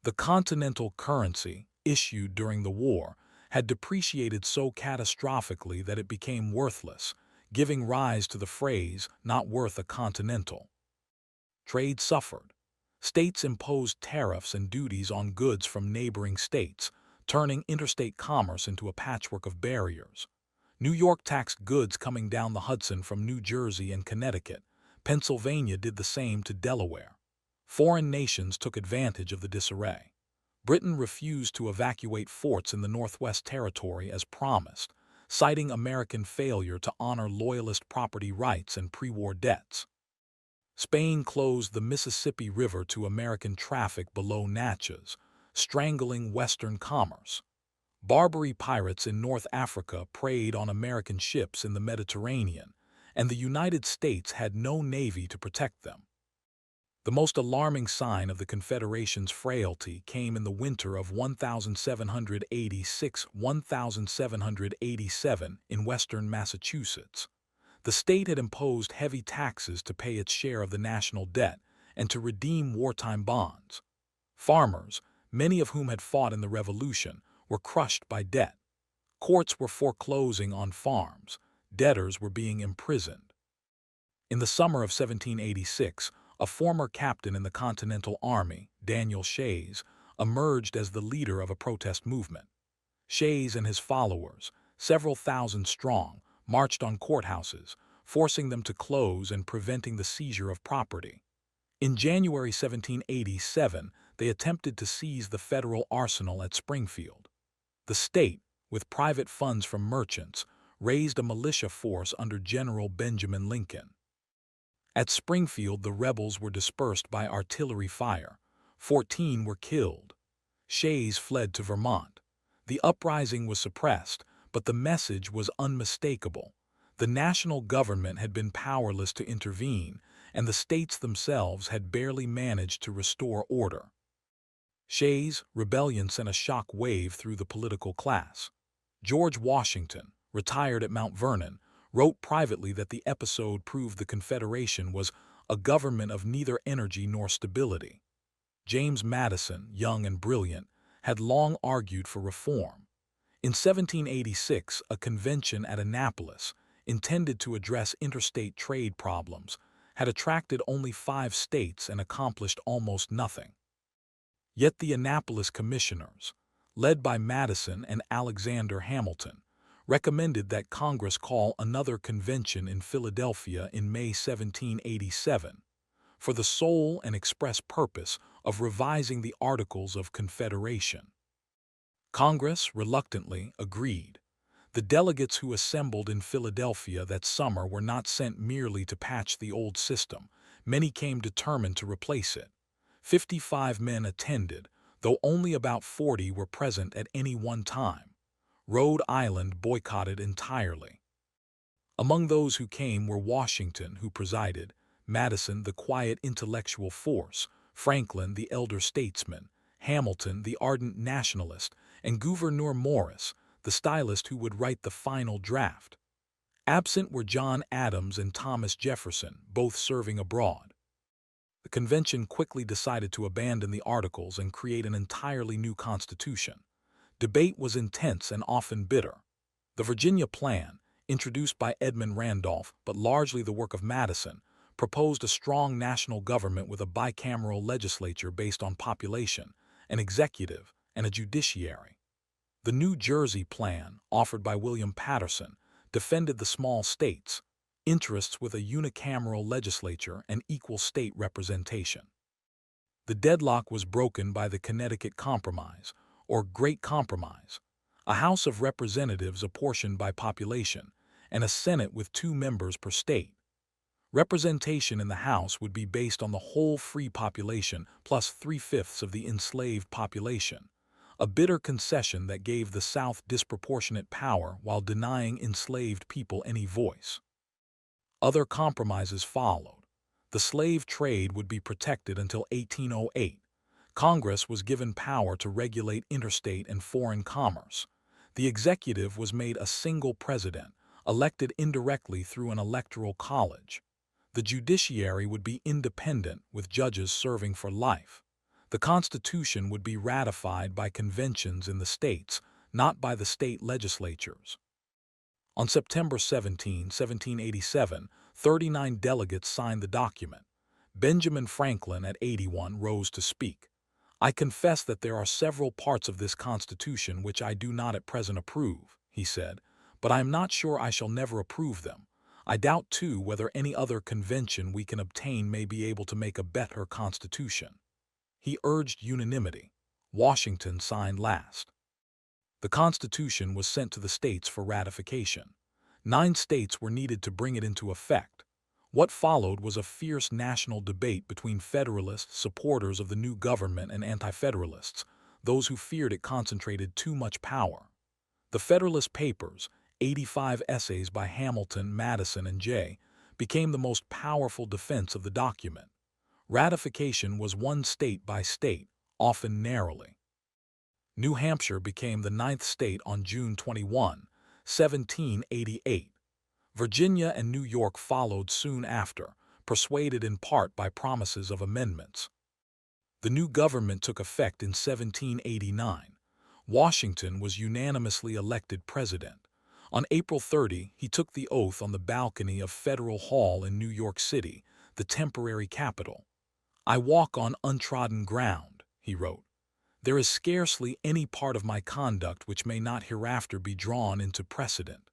The continental currency, issued during the war, had depreciated so catastrophically that it became worthless, giving rise to the phrase, "not worth a continental." Trade suffered. States imposed tariffs and duties on goods from neighboring states, turning interstate commerce into a patchwork of barriers. New York taxed goods coming down the Hudson from New Jersey and Connecticut. Pennsylvania did the same to Delaware. Foreign nations took advantage of the disarray. Britain refused to evacuate forts in the Northwest Territory as promised, citing American failure to honor Loyalist property rights and pre-war debts. Spain closed the Mississippi River to American traffic below Natchez, strangling Western commerce. Barbary pirates in North Africa preyed on American ships in the Mediterranean, and the United States had no navy to protect them. The most alarming sign of the Confederation's frailty came in the winter of 1786–1787 in western Massachusetts. The state had imposed heavy taxes to pay its share of the national debt and to redeem wartime bonds. Farmers, many of whom had fought in the Revolution, were crushed by debt. Courts were foreclosing on farms. Debtors were being imprisoned. In the summer of 1786, a former captain in the Continental Army, Daniel Shays, emerged as the leader of a protest movement. Shays and his followers, several thousand strong, marched on courthouses, forcing them to close and preventing the seizure of property. In January 1787, they attempted to seize the federal arsenal at Springfield. The state, with private funds from merchants, raised a militia force under General Benjamin Lincoln. At Springfield, the rebels were dispersed by artillery fire. 14 were killed. Shays fled to Vermont. The uprising was suppressed, but the message was unmistakable. The national government had been powerless to intervene, and the states themselves had barely managed to restore order. Shays' rebellion sent a shock wave through the political class. George Washington, retired at Mount Vernon, wrote privately that the episode proved the Confederation was a government of neither energy nor stability. James Madison, young and brilliant, had long argued for reform. In 1786, a convention at Annapolis, intended to address interstate trade problems, had attracted only 5 states and accomplished almost nothing. Yet the Annapolis Commissioners, led by Madison and Alexander Hamilton, recommended that Congress call another convention in Philadelphia in May 1787. for the sole and express purpose of revising the Articles of Confederation. Congress reluctantly agreed. The delegates who assembled in Philadelphia that summer were not sent merely to patch the old system. Many came determined to replace it. 55 men attended, though only about 40 were present at any one time. Rhode Island boycotted entirely. Among those who came were Washington, who presided, Madison, the quiet intellectual force, Franklin, the elder statesman, Hamilton, the ardent nationalist, and Gouverneur Morris, the stylist who would write the final draft. Absent were John Adams and Thomas Jefferson, both serving abroad. The convention quickly decided to abandon the Articles and create an entirely new constitution. Debate was intense and often bitter. The Virginia Plan, introduced by Edmund Randolph but largely the work of Madison, proposed a strong national government with a bicameral legislature based on population, an executive, and a judiciary. The New Jersey Plan, offered by William Patterson, defended the small states' interests with a unicameral legislature and equal state representation. The deadlock was broken by the Connecticut Compromise, or Great Compromise, a House of Representatives apportioned by population, and a Senate with 2 members per state. Representation in the House would be based on the whole free population plus 3/5 of the enslaved population, a bitter concession that gave the South disproportionate power while denying enslaved people any voice. Other compromises followed. The slave trade would be protected until 1808. Congress was given power to regulate interstate and foreign commerce. The executive was made a single president, elected indirectly through an electoral college. The judiciary would be independent, with judges serving for life. The Constitution would be ratified by conventions in the states, not by the state legislatures. On September 17, 1787, 39 delegates signed the document. Benjamin Franklin, at 81, rose to speak. "I confess that there are several parts of this Constitution which I do not at present approve," he said, "but I am not sure I shall never approve them. I doubt, too, whether any other convention we can obtain may be able to make a better Constitution." He urged unanimity. Washington signed last. The Constitution was sent to the states for ratification. 9 states were needed to bring it into effect. What followed was a fierce national debate between Federalist supporters of the new government and Anti-Federalists, those who feared it concentrated too much power. The Federalist Papers, 85 essays by Hamilton, Madison, and Jay, became the most powerful defense of the document. Ratification was won state by state, often narrowly. New Hampshire became the 9th state on June 21, 1788. Virginia and New York followed soon after, persuaded in part by promises of amendments. The new government took effect in 1789. Washington was unanimously elected president. On April 30, he took the oath on the balcony of Federal Hall in New York City, the temporary capital. "I walk on untrodden ground," he wrote. "There is scarcely any part of my conduct which may not hereafter be drawn into precedent."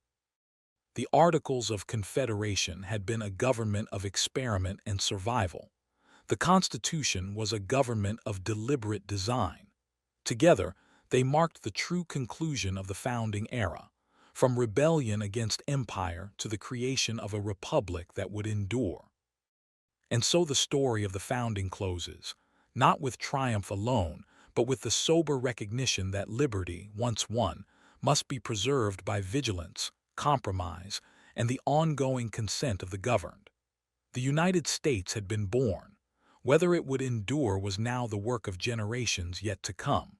The Articles of Confederation had been a government of experiment and survival. The Constitution was a government of deliberate design. Together, they marked the true conclusion of the founding era, from rebellion against empire to the creation of a republic that would endure. And so the story of the founding closes, not with triumph alone, but with the sober recognition that liberty, once won, must be preserved by vigilance, compromise, and the ongoing consent of the governed. The United States had been born. Whether it would endure was now the work of generations yet to come.